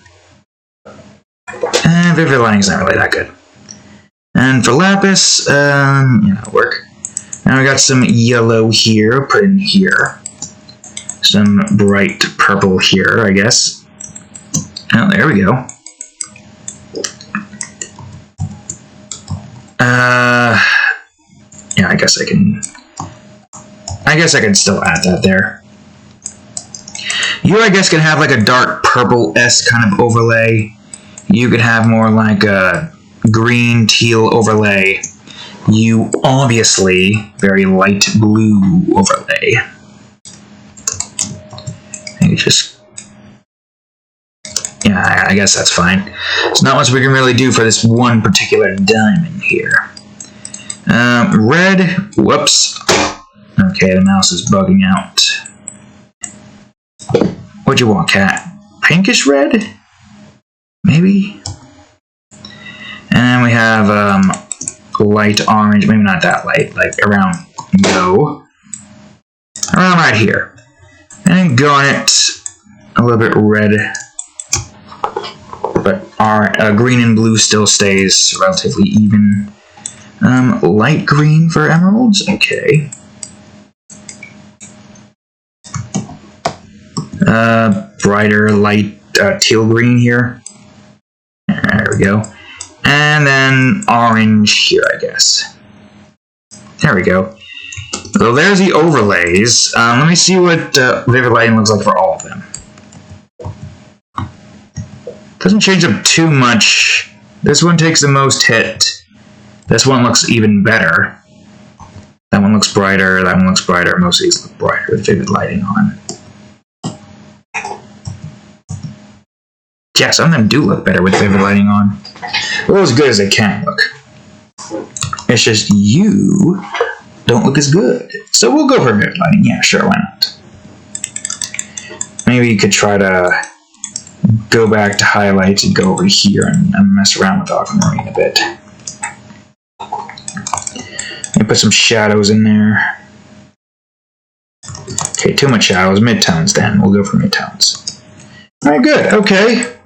And Vivid Lighting's not really that good. And for Lapis, it'll work. Now we got some yellow here, put in here. Some bright purple here, I guess. Oh, there we go. Yeah, I guess I can still add that there. You, I guess, can have like a dark purple-esque kind of overlay. You could have more like a green teal overlay. You, obviously, very light blue overlay. You just... Yeah, I guess that's fine. There's not much we can really do for this one particular diamond here. Red. Whoops. Okay, the mouse is bugging out. What'd you want, cat? Pinkish red? Maybe? And then we have light orange. Maybe not that light. Like around around right here. And Garnet. A little bit red. But our green and blue still stays relatively even. Light green for emeralds? Okay. Brighter light teal green here. There we go. And then orange here, I guess. There we go. So there's the overlays. Let me see what Vivid Lighting looks like for all of them. Doesn't change up too much. This one takes the most hit. This one looks even better. That one looks brighter. That one looks brighter. Most of these look brighter with Vivid Lighting on. Yeah, some of them do look better with Vivid Lighting on. Well, as good as they can look. It's just you don't look as good. So we'll go for Vivid Lighting. Yeah, sure, why not? Maybe you could try to go back to highlights and go over here and mess around with Aquamarine a bit. And put some shadows in there. Okay, too much shadows. Midtones then. We'll go for midtones. Alright, good. Okay.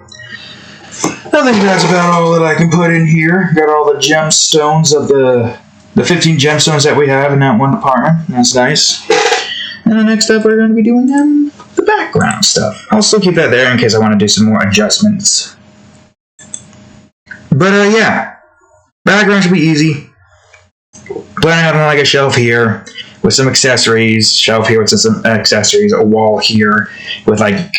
I think that's about all that I can put in here. Got all the gemstones of the 15 gemstones that we have in that one department. That's nice. And then next up we're going to be doing the background stuff. I'll still keep that there in case I want to do some more adjustments. But yeah. Background should be easy. Planning on like a shelf here with some accessories. Shelf here with some accessories. A wall here with like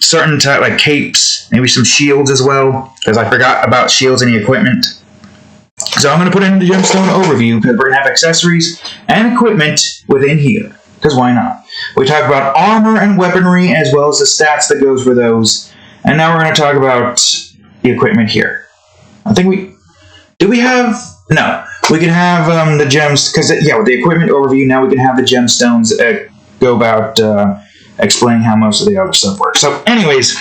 certain type like capes, maybe some shields as well, because I forgot about shields in the equipment. So I'm going to put it in the Gemstone Overview because we're going to have accessories and equipment within here, because why not? We talk about armor and weaponry as well as the stats that goes for those, and now we're going to talk about the equipment here. I think we can have the gems, because yeah, with the equipment overview now we can have the gemstones go about explaining how most of the other stuff works. So anyways,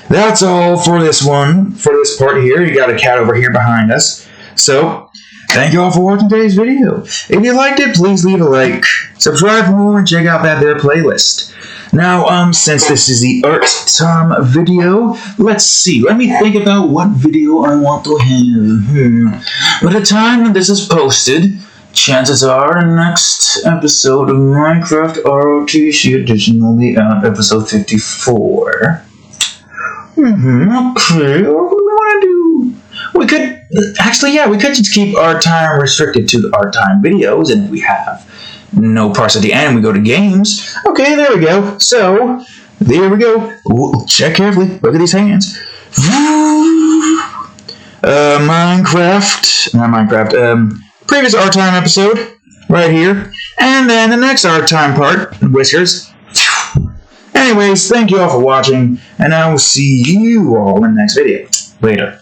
that's all for this one, for this part here. You got a cat over here behind us. So, thank you all for watching today's video. If you liked it, please leave a like, subscribe for more, and check out that there playlist. Now, since this is the art time video, let's see. Let me think about what video I want to have. By the time that this is posted, chances are the next episode of Minecraft ROTC Edition will be out, episode 54. Okay, what do we want to do? We could, actually, yeah, we could just keep our time restricted to the art time videos, and if we have no parts at the end, we go to games. Okay, there we go. So, there we go. Ooh, check carefully. Look at these hands. Previous art time episode, right here. And then the next art time part, Whiskers. Anyways, thank you all for watching, and I will see you all in the next video. Later.